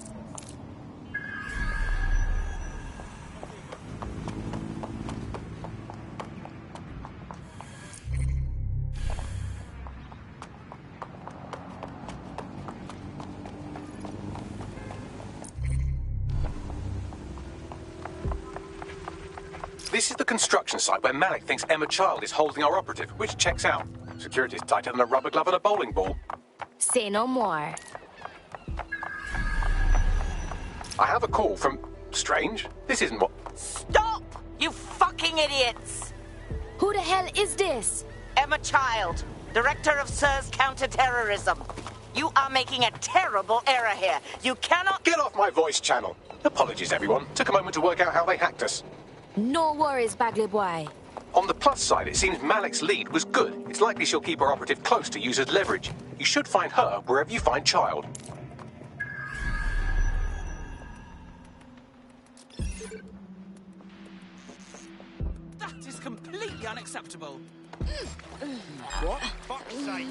This is the construction site where Malik thinks Emma Child is holding our operative, which checks out. Security's tighter than a rubber glove and a bowling ball. Say no more. I have a call from... Strange. This isn't what... Stop! You fucking idiots! Who the hell is this? Emma Child, Director of SIRS Counterterrorism. You are making a terrible error here. You cannot... Get off my voice channel. Apologies, everyone. Took a moment to work out how they hacked us. No worries, Bagley boy. On the plus side, it seems Malik's lead was good. It's likely she'll keep her operative close to use as leverage. You should find her wherever you find Child. That is completely unacceptable. What? Fuck's sake.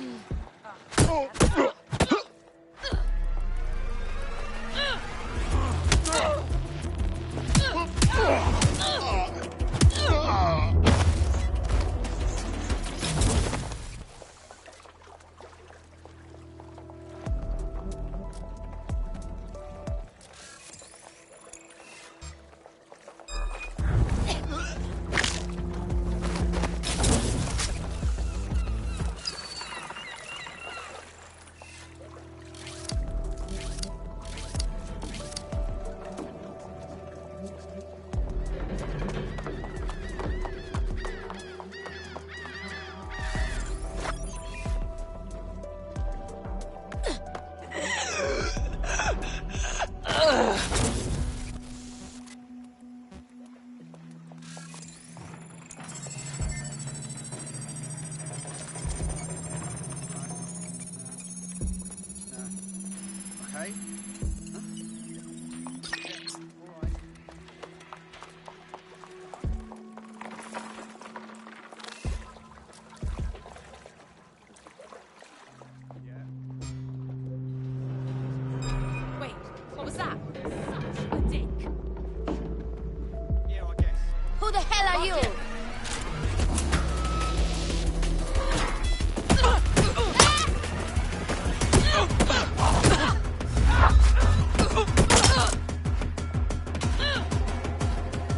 are you?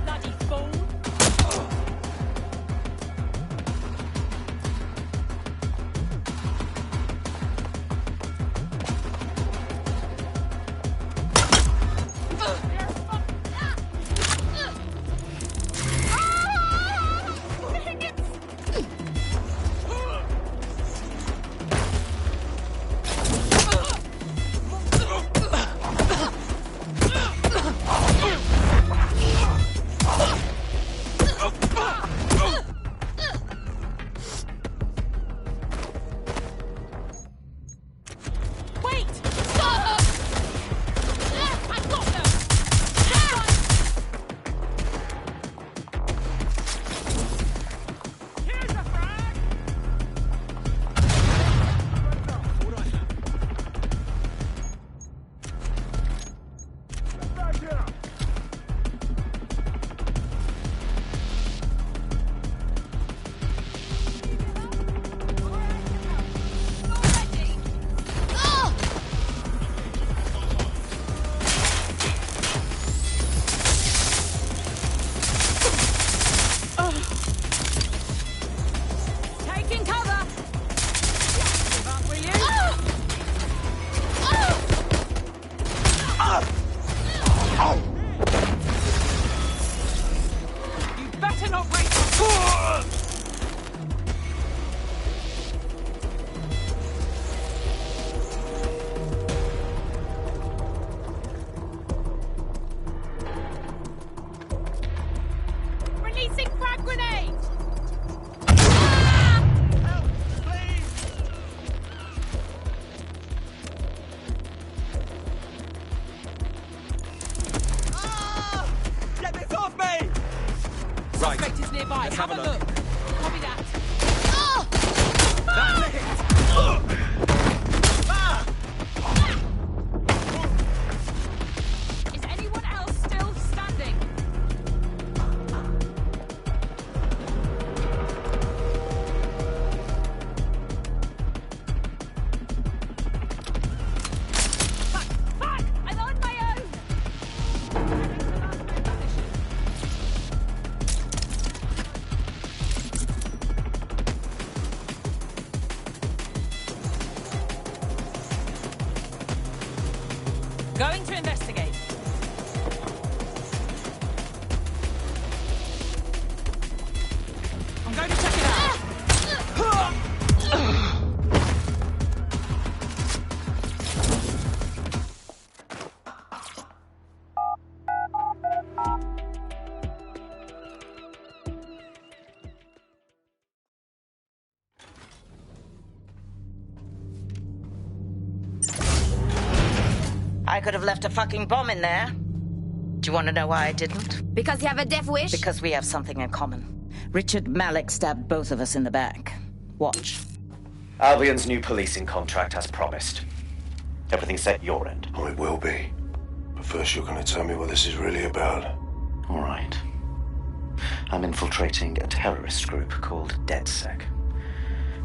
Bloody fool. Wait! Stop! I got them! Here's a frag! Back here. Taking cover! Give up, will you? You better not break the... Releasing frag grenade! Get this off me! Right. Suspect is nearby. Let's Have have a a look. look. Copy that. That's it! Is anyone else still standing? Fuck! I'm on my own! Heading to last move position. Going to investigate. I'm going to check it out. I could have left a fucking bomb in there. Do you want to know why I didn't? Because you have a death wish? Because we have something in common. Richard Malik stabbed both of us in the back. Watch. Albion's new policing contract as promised. Everything set your end. Oh, it will be. But first you're going to tell me what this is really about. All right. I'm infiltrating a terrorist group called DedSec.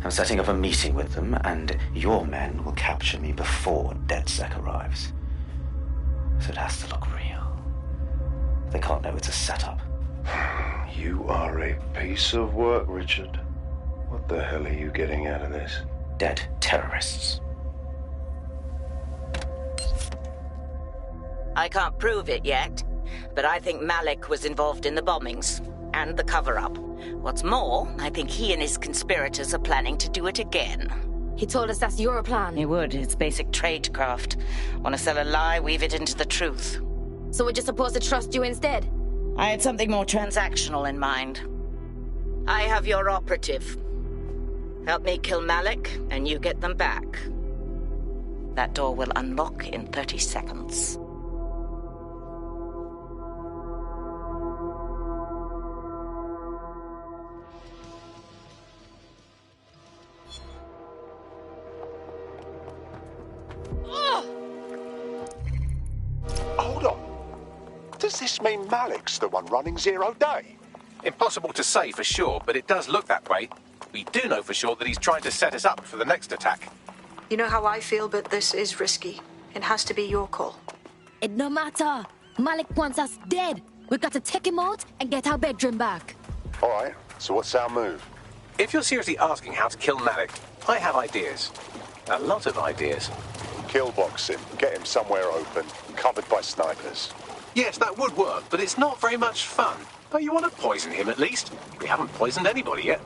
I'm setting up a meeting with them, and your men will capture me before DedSec arrives. So it has to look real. They can't know it's a setup. You are a piece of work, Richard. What the hell are you getting out of this? Dead terrorists. I can't prove it yet, but I think Malik was involved in the bombings and the cover-up. What's more, I think he and his conspirators are planning to do it again. He told us that's your plan. He would. It's basic tradecraft. Want to sell a lie, weave it into the truth. So we're just supposed to trust you instead? I had something more transactional in mind. I have your operative. Help me kill Malik, and you get them back. That door will unlock in 30 seconds. Hold on. Does this mean Malik's the one running Zero Day? Impossible to say for sure, but it does look that way. We do know for sure that he's trying to set us up for the next attack. You know how I feel, but this is risky. It has to be your call. It no matter. Malik wants us dead. We've got to take him out and get our bedroom back. All right, so what's our move? If you're seriously asking how to kill Malik, I have ideas. A lot of ideas. Killbox him, get him somewhere open, covered by snipers. Yes, that would work, but it's not very much fun. But you want to poison him at least? We haven't poisoned anybody yet.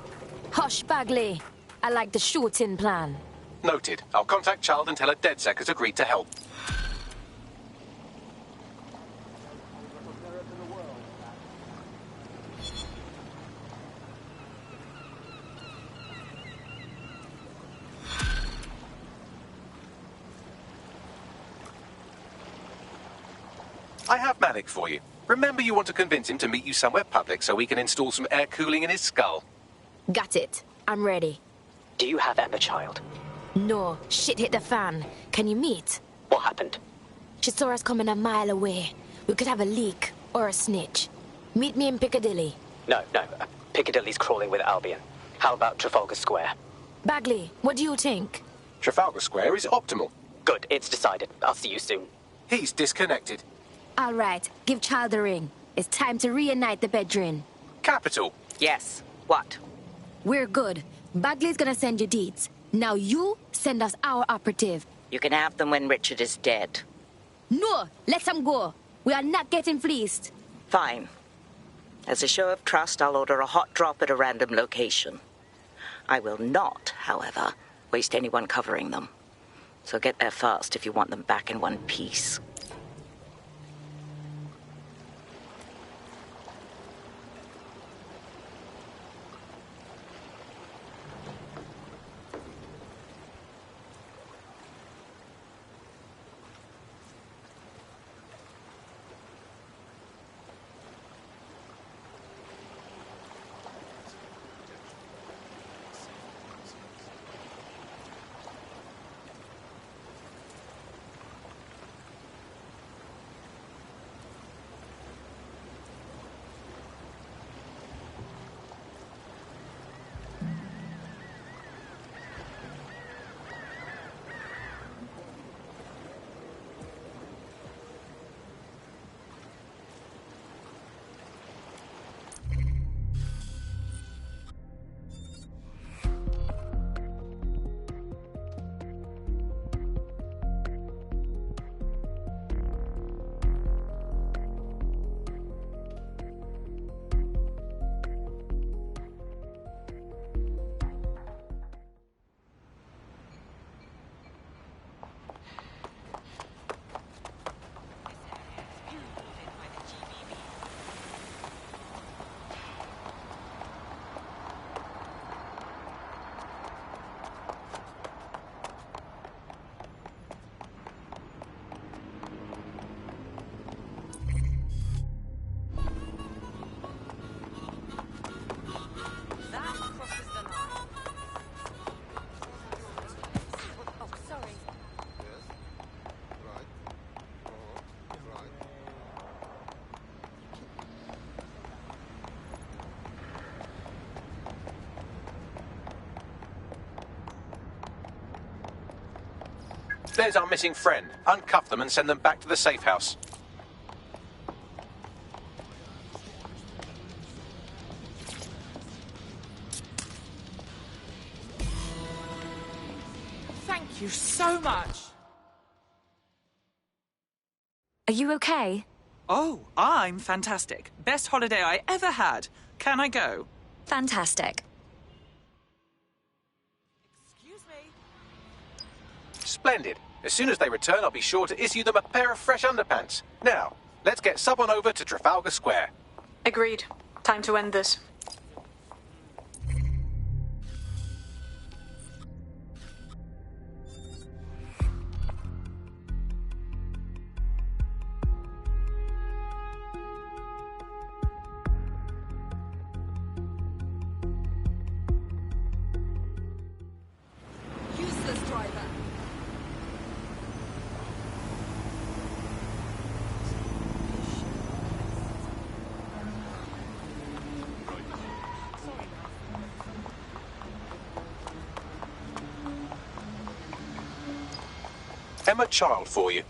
Hush, Bagley. I like the shooting plan. Noted. I'll contact Child and tell her DedSec has agreed to help. I have Malik for you. Remember, you want to convince him to meet you somewhere public so we can install some air cooling in his skull. Got it. I'm ready. Do you have Emma, Child? No. Shit hit the fan. Can you meet? What happened? She saw us coming a mile away. We could have a leak or a snitch. Meet me in Piccadilly. No. Piccadilly's crawling with Albion. How about Trafalgar Square? Bagley, what do you think? Trafalgar Square is optimal. Good, it's decided. I'll see you soon. He's disconnected. All right, give Child a ring. It's time to reunite the bedroom. Capital. Yes. What? We're good. Bagley's gonna send you deeds. Now you send us our operative. You can have them when Richard is dead. No, let him go. We are not getting fleeced. Fine. As a show of trust, I'll order a hot drop at a random location. I will not, however, waste anyone covering them. So get there fast if you want them back in one piece. There's our missing friend. Uncuff them and send them back to the safe house. Thank you so much. Are you okay? Oh, I'm fantastic. Best holiday I ever had. Can I go? Fantastic. Splendid. As soon as they return, I'll be sure to issue them a pair of fresh underpants. Now, let's get Sub on over to Trafalgar Square. Agreed. Time to end this. Useless driver. Emma Child for you.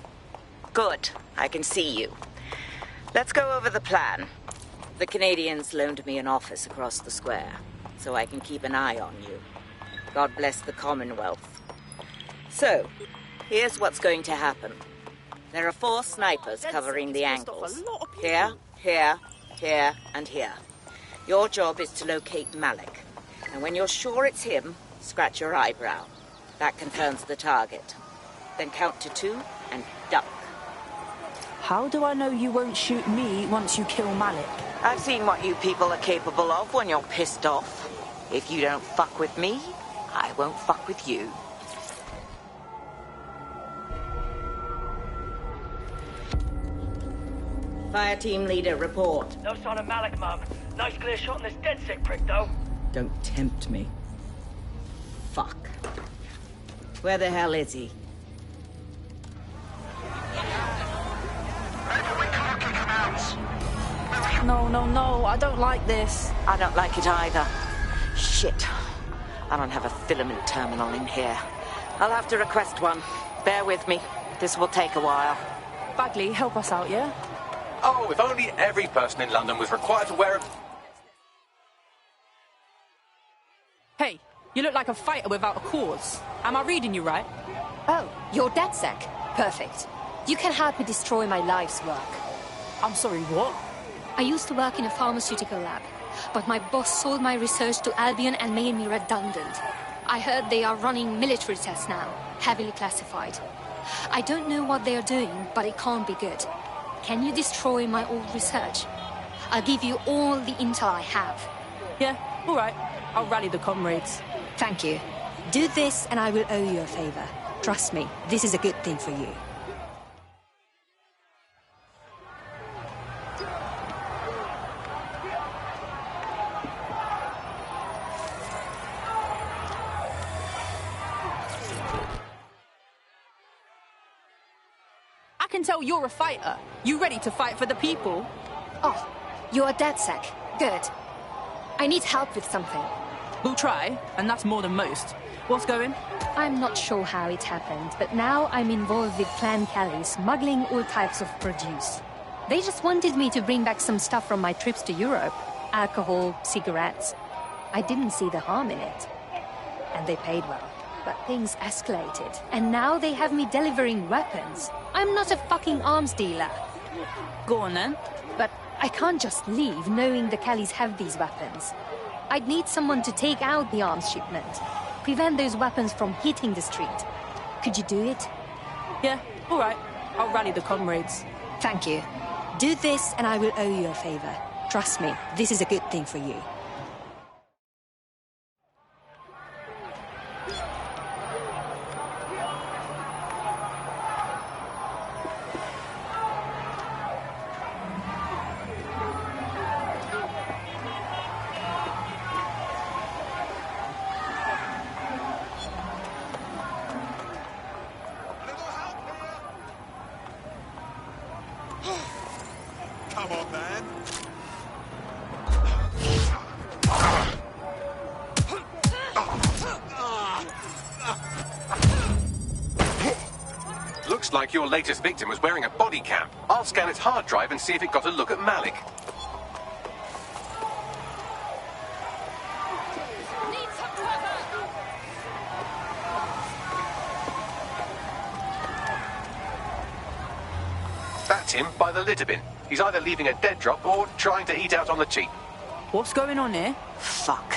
Good. I can see you. Let's go over the plan. The Canadians loaned me an office across the square, so I can keep an eye on you. God bless the Commonwealth. So, here's what's going to happen. There are 4 snipers covering the angles. Here, here, here, and here. Your job is to locate Malik. And when you're sure it's him, scratch your eyebrow. That confirms the target. Then count to 2 and duck. How do I know you won't shoot me once you kill Malik? I've seen what you people are capable of when you're pissed off. If you don't fuck with me, I won't fuck with you. Fire team leader, report. No sign of Malik, Mum. Nice clear shot on this DedSec prick, though. Don't tempt me. Fuck. Where the hell is he? No, I don't like this. I don't like it either. Shit. I don't have a filament terminal in here. I'll have to request one. Bear with me. This will take a while. Bagley, help us out, yeah? Oh, if only every person in London was required to wear a... Hey, you look like a fighter without a cause. Am I reading you right? Oh, you're DedSec. Perfect. You can help me destroy my life's work. I'm sorry, what? I used to work in a pharmaceutical lab, but my boss sold my research to Albion and made me redundant. I heard they are running military tests now, heavily classified. I don't know what they are doing, but it can't be good. Can you destroy my old research? I'll give you all the intel I have. Yeah, all right. I'll rally the comrades. Thank you. Do this and I will owe you a favor. Trust me, this is a good thing for you. I can tell you're a fighter. You ready to fight for the people? Oh, you're a DedSec. Good. I need help with something. We'll try, and that's more than most. What's going? I'm not sure how it happened, but now I'm involved with Clan Kelly, smuggling all types of produce. They just wanted me to bring back some stuff from my trips to Europe. Alcohol, cigarettes. I didn't see the harm in it. And they paid well. But things escalated, and now they have me delivering weapons. I'm not a fucking arms dealer. Go on then. But I can't just leave knowing the Kellys have these weapons. I'd need someone to take out the arms shipment. Prevent those weapons from hitting the street. Could you do it? Yeah, all right. I'll rally the comrades. Thank you. Do this and I will owe you a favor. Trust me, this is a good thing for you. Come on, man. Looks like your latest victim was wearing a body cam. I'll scan its hard drive and see if it got a look at Malik. That's him by the litter bin. He's either leaving a dead drop or trying to eat out on the cheap. What's going on here? Fuck.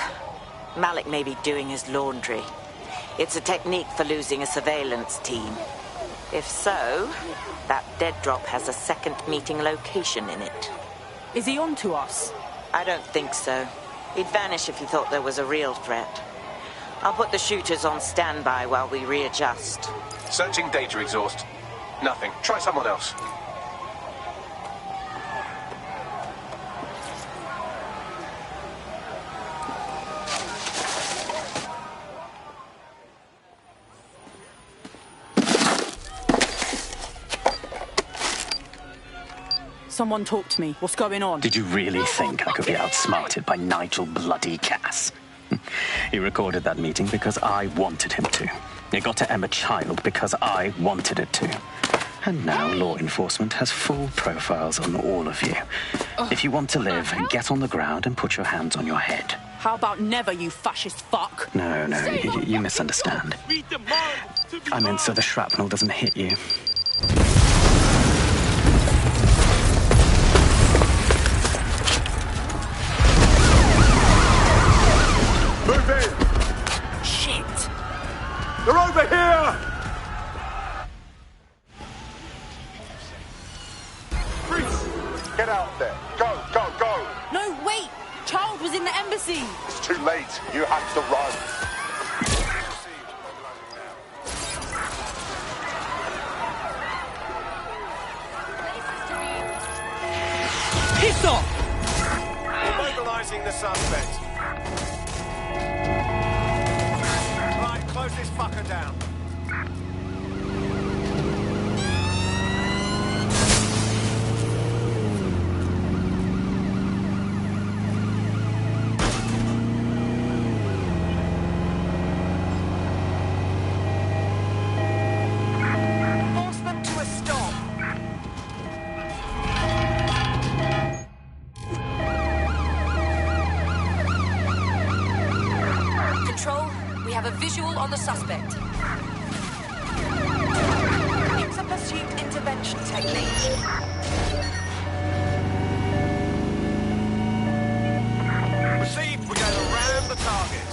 Malik may be doing his laundry. It's a technique for losing a surveillance team. If so, that dead drop has a second meeting location in it. Is he on to us? I don't think so. He'd vanish if he thought there was a real threat. I'll put the shooters on standby while we readjust. Searching data exhaust. Nothing. Try someone else. Someone talk to me. What's going on? Did you really think I could be outsmarted by Nigel bloody Cass? He recorded that meeting because I wanted him to. It got to Emma Child because I wanted it to. And now law enforcement has full profiles on all of you. If you want to live, get on the ground and put your hands on your head. How about never, you fascist fuck? No, you misunderstand. I meant so the shrapnel doesn't hit you. Move in! Shit! They're over here! Freeze! Get out there. Go, go, go! No, wait! Child was in the embassy! It's too late. You have to run. Piss off! Mobilizing the suspect. Right, close this fucker down. Force them to a stop. Control, we have a visual on the suspect. It's a pursuit intervention technique. Proceed, we're going to ram the target.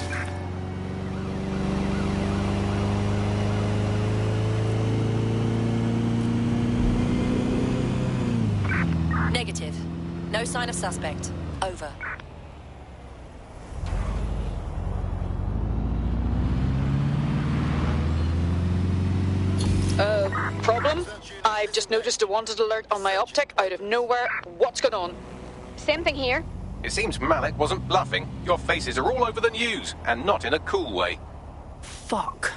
Negative. No sign of suspect. Over. Problem? I've just noticed a wanted alert on my optic out of nowhere. What's going on? Same thing here. It seems Malik wasn't bluffing. Your faces are all over the news, and not in a cool way. Fuck.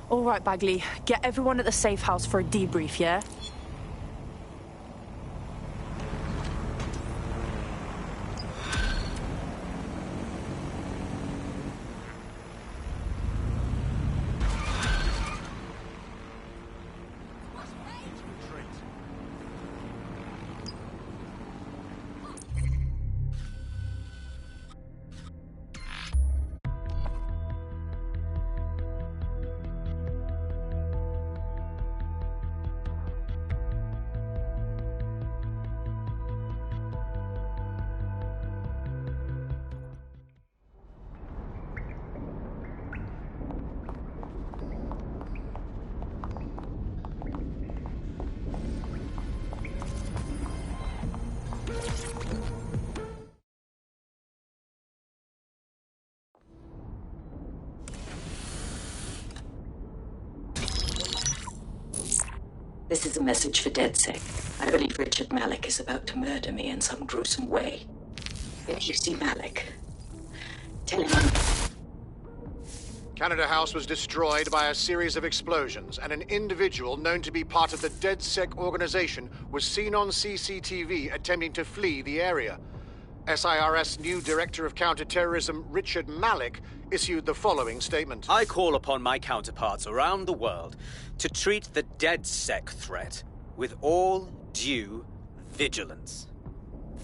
All right, Bagley. Get everyone at the safe house for a debrief, yeah? This is a message for DedSec. I believe Richard Malik is about to murder me in some gruesome way. If you see Malik, tell him Canada House was destroyed by a series of explosions, and an individual known to be part of the DedSec organization was seen on CCTV attempting to flee the area. SIRS new Director of Counterterrorism, Richard Malik, issued the following statement. I call upon my counterparts around the world to treat the DedSec threat with all due vigilance.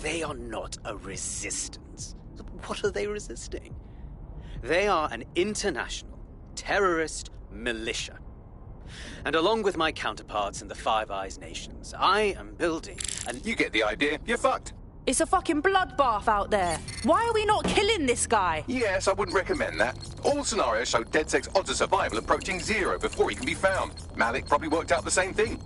They are not a resistance. What are they resisting? They are an international terrorist militia. And along with my counterparts in the Five Eyes nations, I am building an... You get the idea. You're fucked. It's a fucking bloodbath out there. Why are we not killing this guy? Yes, I wouldn't recommend that. All scenarios show DedSec's odds of survival approaching 0 before he can be found. Malik probably worked out the same thing.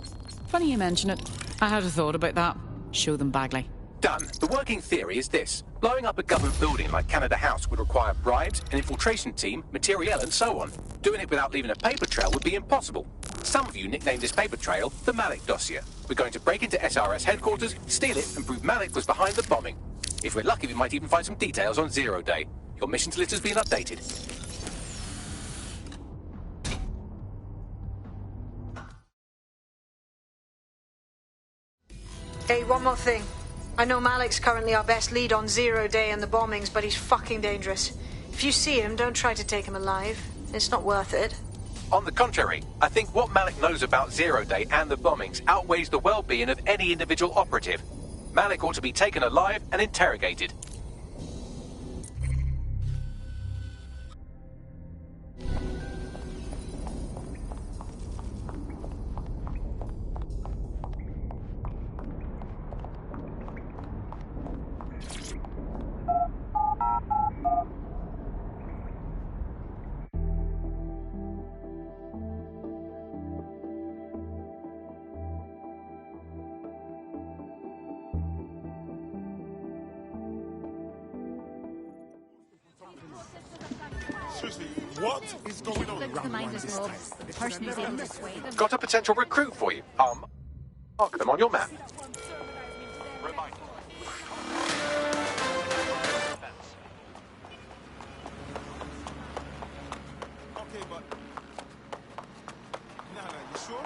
Funny you mention it. I had a thought about that. Show them Bagley. Done. The working theory is this. Blowing up a government building like Canada House would require bribes, an infiltration team, materiel, and so on. Doing it without leaving a paper trail would be impossible. Some of you nicknamed this paper trail the Malik dossier. We're going to break into SRS headquarters, steal it, and prove Malik was behind the bombing. If we're lucky, we might even find some details on 0 Day. Your missions list has been updated. Hey, one more thing. I know Malik's currently our best lead on 0 Day and the bombings, but he's fucking dangerous. If you see him, don't try to take him alive. It's not worth it. On the contrary, I think what Malik knows about Zero Day and the bombings outweighs the well-being of any individual operative. Malik ought to be taken alive and interrogated. What is going on? Got a potential recruit for you. Mark them on your map. Okay, but... Nah, you sure?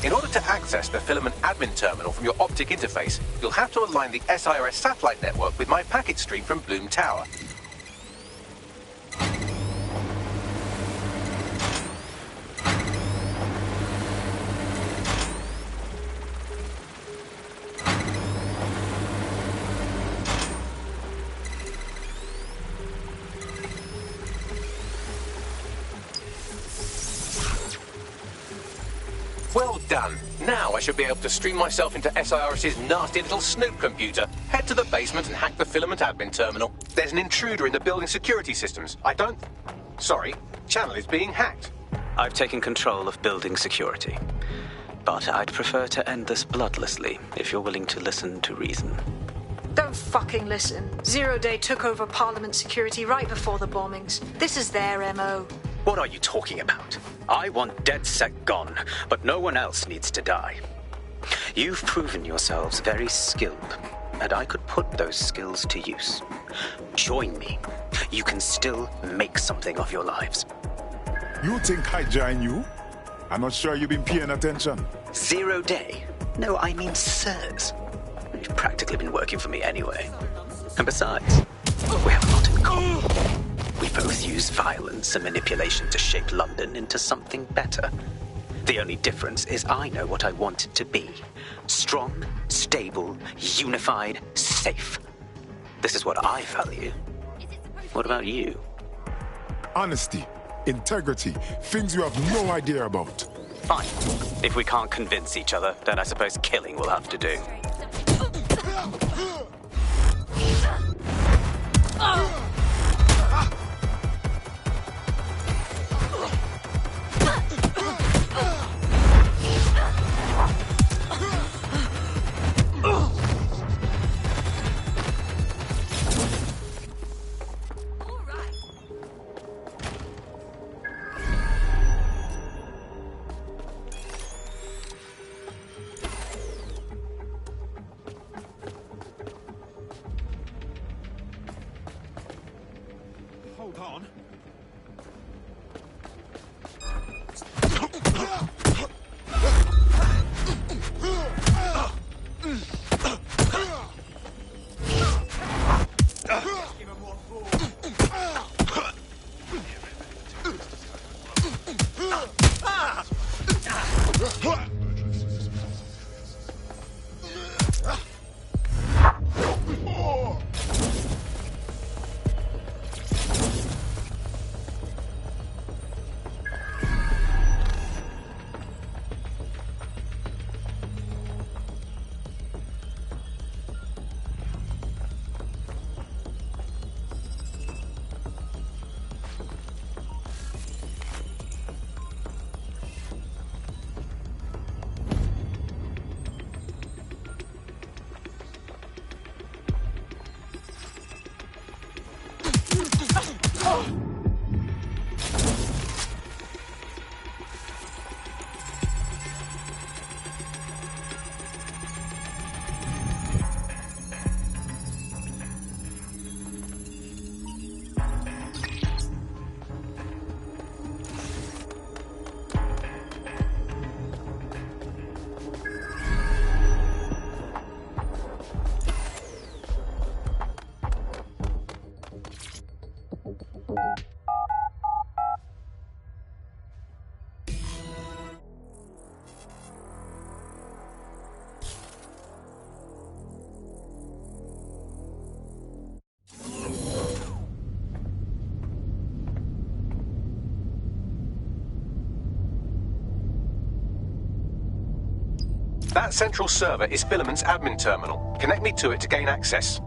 In order to access the filament admin terminal from your optic interface, you'll have to align the SIRS satellite network with my packet stream from Bloom Tower. Well done. Now I should be able to stream myself into SIRS's nasty little snoop computer, head to the basement and hack the filament admin terminal. There's an intruder in the building security systems. Sorry, channel is being hacked. I've taken control of building security. But I'd prefer to end this bloodlessly, if you're willing to listen to reason. Don't fucking listen. Zero Day took over Parliament security right before the bombings. This is their MO. What are you talking about? I want DedSec gone, but no one else needs to die. You've proven yourselves very skilled, and I could put those skills to use. Join me. You can still make something of your lives. You think I join you? I'm not sure you've been paying attention. Zero Day? No, I mean SIRS. You've practically been working for me anyway. And besides, we have a lot in common. We both use violence and manipulation to shape London into something better. The only difference is I know what I want it to be. Strong, stable, unified, safe. This is what I value. What about you? Honesty, integrity, things you have no idea about. Fine. If we can't convince each other, then I suppose killing will have to do. Hold on. That central server is Filament's admin terminal. Connect me to it to gain access.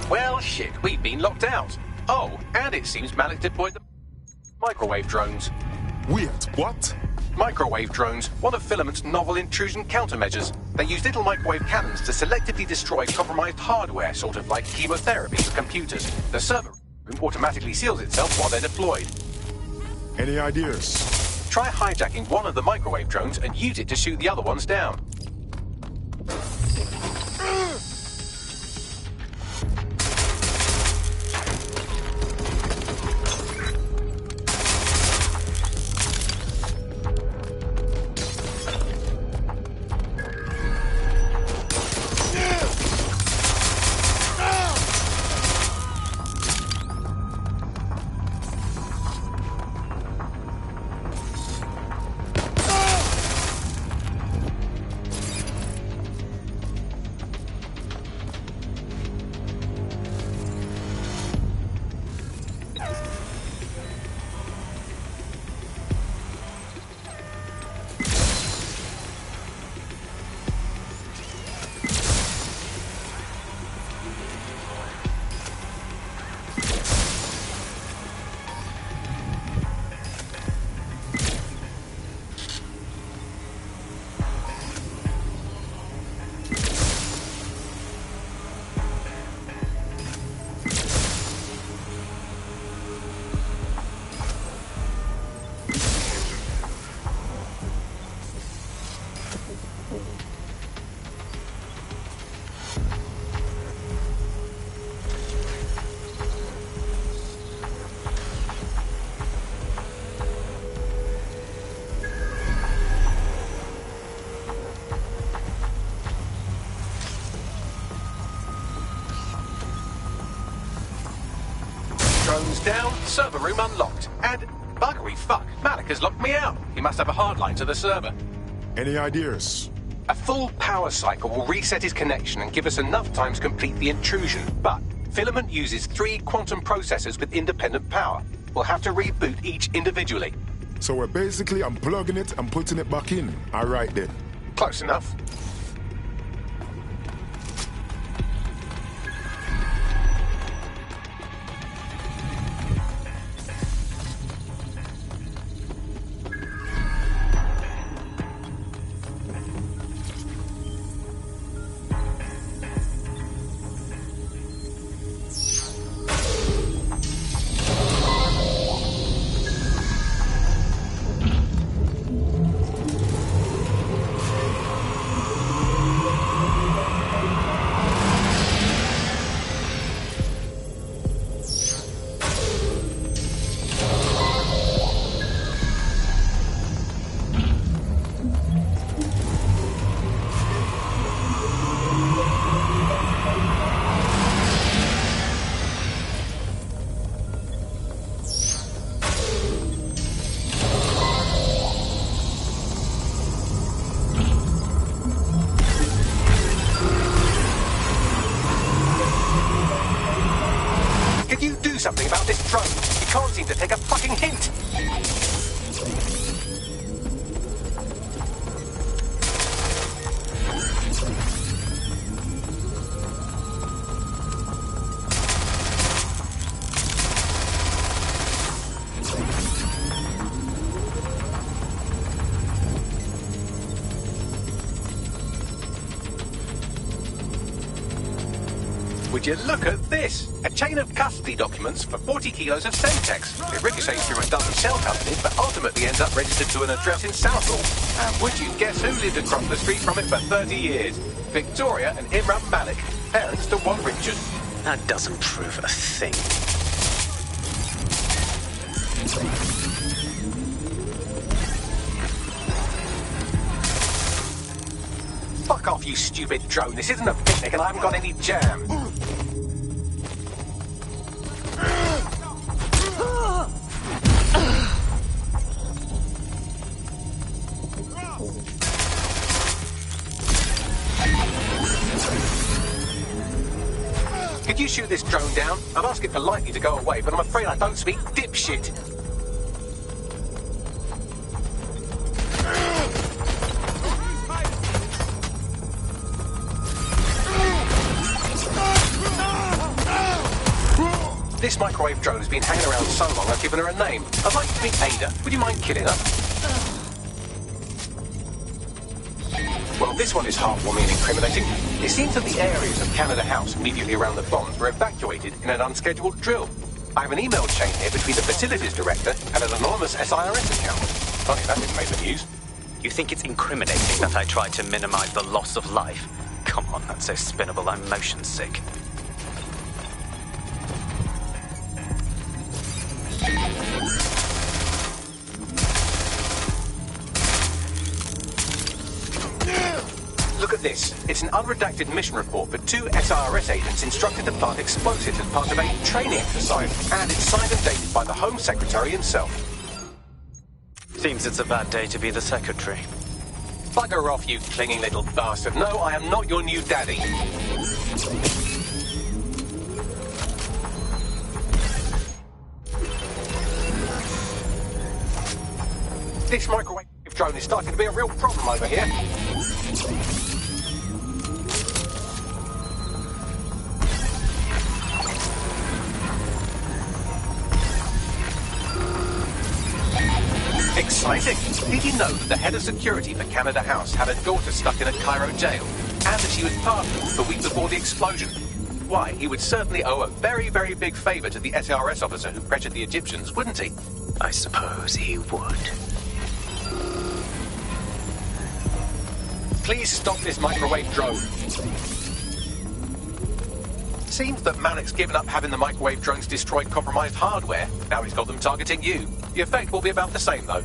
Well, shit, we've been locked out. Oh, and it seems Malik deployed the microwave drones. Wait, what? Microwave drones, one of Filament's novel intrusion countermeasures. They use little microwave cannons to selectively destroy compromised hardware, sort of like chemotherapy for computers. The server room automatically seals itself while they're deployed. Any ideas? Try hijacking one of the microwave drones and use it to shoot the other ones down. Drones down, server room unlocked. And, buggery fuck, Malik has locked me out. He must have a hard line to the server. Any ideas? A full power cycle will reset his connection and give us enough time to complete the intrusion. But Filament uses 3 quantum processors with independent power. We'll have to reboot each individually. So we're basically unplugging it and putting it back in. All right then. Close enough. Something about this drone. He can't seem to take a fucking hint. Would you look at this? A chain of custody documents for 40 kilos of Semtex. It ricochets through a dozen shell companies, but ultimately ends up registered to an address in Southall. And would you guess who lived across the street from it for 30 years? Victoria and Imran Malik, parents to one Richard. That doesn't prove a thing. Fuck off, you stupid drone. This isn't a picnic and I haven't got any jam. Could you shoot this drone down? I'd ask it politely to go away, but I'm afraid I don't speak dipshit. This microwave drone has been hanging around so long I've given her a name. I'd like to meet Ada. Would you mind killing her? Well, this one is heartwarming and incriminating. It seems that the areas of Canada House immediately around the bombs were evacuated in an unscheduled drill. I have an email chain here between the facilities director and an anonymous SIRS account. Funny that didn't make the news. You think it's incriminating that I tried to minimize the loss of life? Come on, that's so spinnable, I'm motion sick. Look at this. It's an unredacted mission report for 2 SIRS agents instructed to plant explosives as part of a training exercise, and it's signed and dated by the Home Secretary himself. Seems it's a bad day to be the secretary. Bugger off, you clinging little bastard. No, I am not your new daddy. This microwave drone is starting to be a real problem over here. Exciting! Did you know that the head of security for Canada House had a daughter stuck in a Cairo jail, and that she was pardoned the week before the explosion? Why, he would certainly owe a very, very big favour to the SRS officer who pressured the Egyptians, wouldn't he? I suppose he would. Please stop this microwave drone. Seems that Malik's given up having the microwave drones destroy compromised hardware. Now he's got them targeting you. The effect will be about the same, though.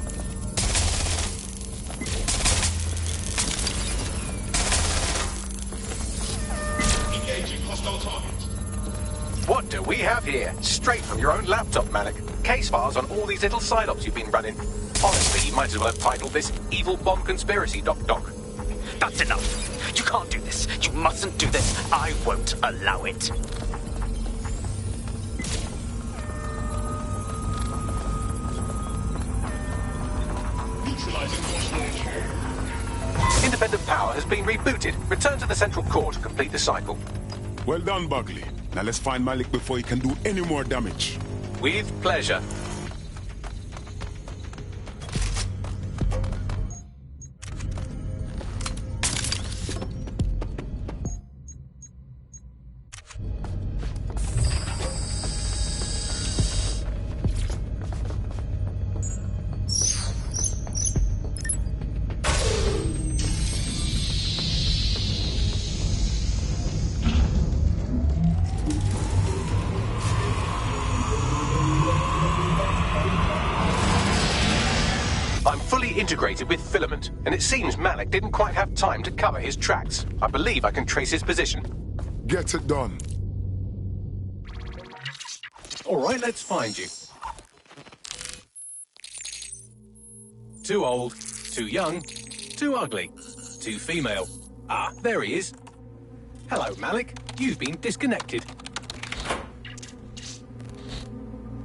Engaging hostile targets. What do we we have here, straight from your own laptop, Malik, case files on all these little side ops you've been running. Honestly, you might as well have titled this Evil Bomb Conspiracy, Doc. That's enough. You can't do this. You mustn't do this. I won't allow it. Independent power has been rebooted. Return to the central core to complete the cycle. Well done, Bagley. Now let's find Malik before he can do any more damage. With pleasure. Integrated with Filament, and it seems Malik didn't quite have time to cover his tracks. I believe I can trace his position. Get it done. All right, let's find you. Too old, too young, too ugly, too female. Ah, there he is. Hello, Malik. You've been disconnected.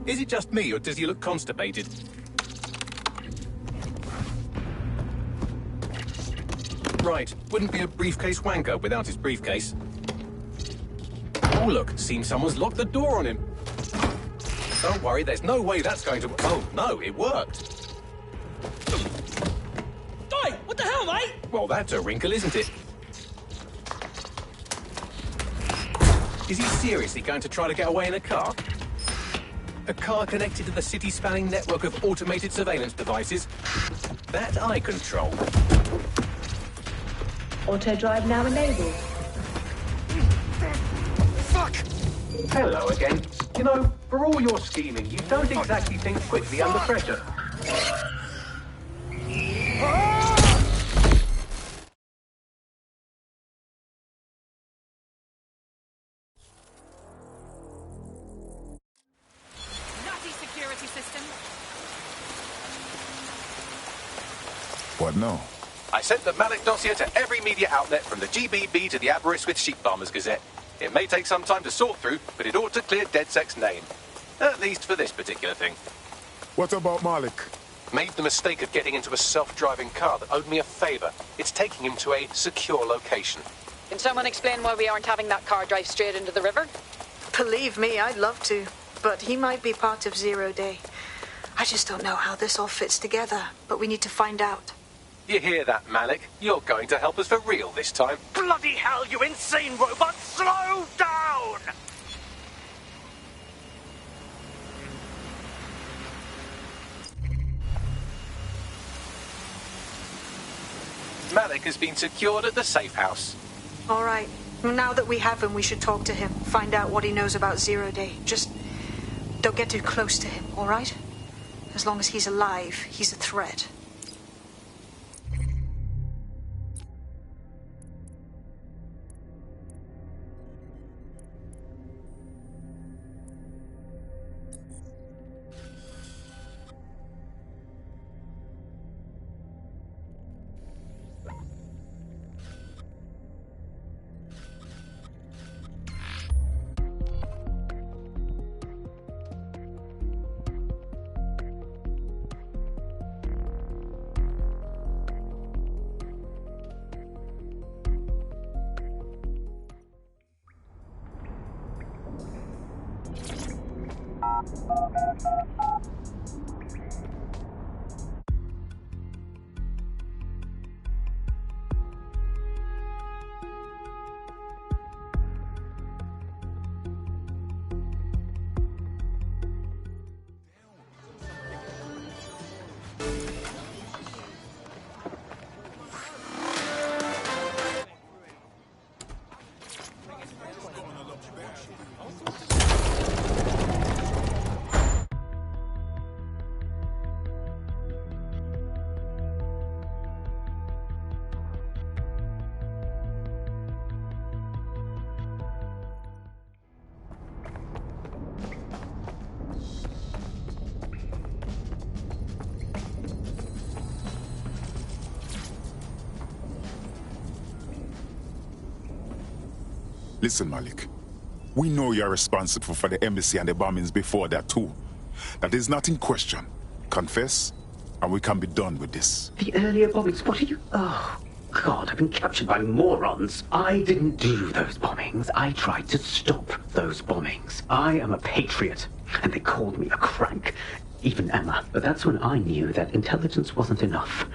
Is it just me, or does he look constipated? Right, wouldn't be a briefcase wanker without his briefcase. Oh look, seems someone's locked the door on him. Don't worry, there's no way that's going to... Oh, no, it worked. Oi, what the hell, mate? Well, that's a wrinkle, isn't it? Is he seriously going to try to get away in a car? A car connected to the city-spanning network of automated surveillance devices? That I control. Auto drive now enabled. Fuck! Hello again. You know, for all your scheming, you don't exactly think quickly under pressure. Nutty security system. What now? I sent the Malik dossier to every media outlet from the GBB to the Aberystwyth Sheep Farmers Gazette. It may take some time to sort through, but it ought to clear DedSec's name. At least for this particular thing. What about Malik? Made the mistake of getting into a self-driving car that owed me a favor. It's taking him to a secure location. Can someone explain why we aren't having that car drive straight into the river? Believe me, I'd love to. But he might be part of Zero Day. I just don't know how this all fits together, but we need to find out. You hear that, Malik? You're going to help us for real this time. Bloody hell, you insane robot! Slow down! Malik has been secured at the safe house. All right. Now that we have him, we should talk to him. Find out what he knows about Zero Day. Just don't get too close to him, all right? As long as he's alive, he's a threat. Listen, Malik. We know you're responsible for the embassy and the bombings before that, too. That is not in question. Confess, and we can be done with this. The earlier bombings, what are you... Oh, God, I've been captured by morons. I didn't do those bombings. I tried to stop those bombings. I am a patriot, and they called me a crank. Even Emma. But that's when I knew that intelligence wasn't enough.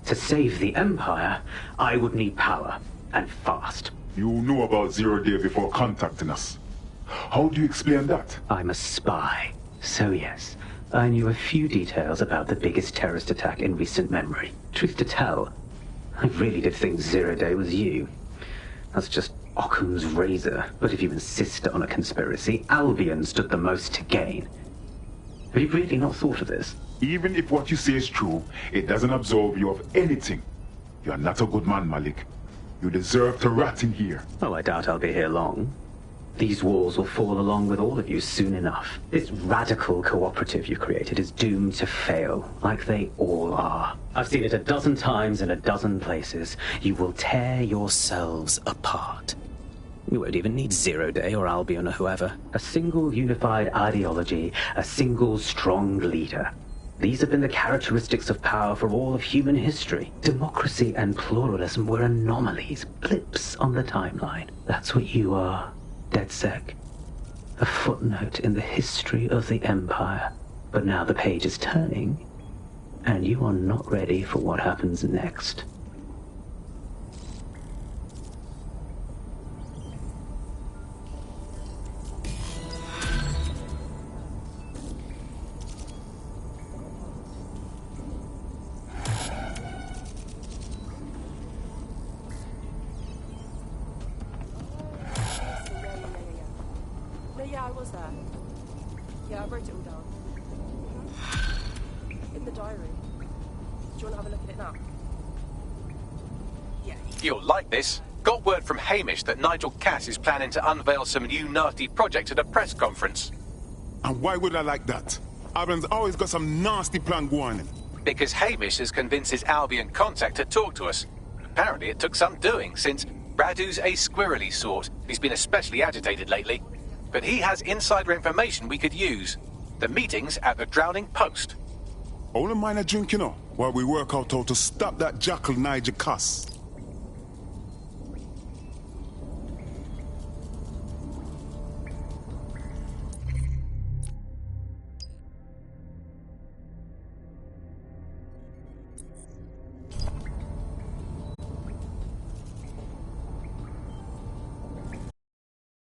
To save the Empire, I would need power, and fast. You knew about Zero Day before contacting us. How do you explain that? I'm a spy. So yes, I knew a few details about the biggest terrorist attack in recent memory. Truth to tell, I really did think Zero Day was you. That's just Occam's razor. But if you insist on a conspiracy, Albion stood the most to gain. Have you really not thought of this? Even if what you say is true, it doesn't absolve you of anything. You're not a good man, Malik. You deserve to rot in here. Oh, I doubt I'll be here long. These walls will fall along with all of you soon enough. This radical cooperative you created is doomed to fail, like they all are. I've seen it a dozen times in a dozen places. You will tear yourselves apart. You won't even need Zero Day or Albion or whoever. A single unified ideology, a single strong leader. These have been the characteristics of power for all of human history. Democracy and pluralism were anomalies, blips on the timeline. That's what you are. DedSec. A footnote in the history of the Empire. But now the page is turning, and you are not ready for what happens next. Yeah, I was there. Yeah, I wrote it all down. In the diary. Do you want to have a look at it now? Yeah. You'll like this. Got word from Hamish that Nigel Cass is planning to unveil some new nasty project at a press conference. And why would I like that? Albion's always got some nasty plan going. Because Hamish has convinced his Albion contact to talk to us. Apparently it took some doing, since Radu's a squirrely sort. He's been especially agitated lately. But he has insider information we could use. The meeting's at the Drowning Post. All of mine are drinking up while we work out how to stop that jackal Nigel Cass.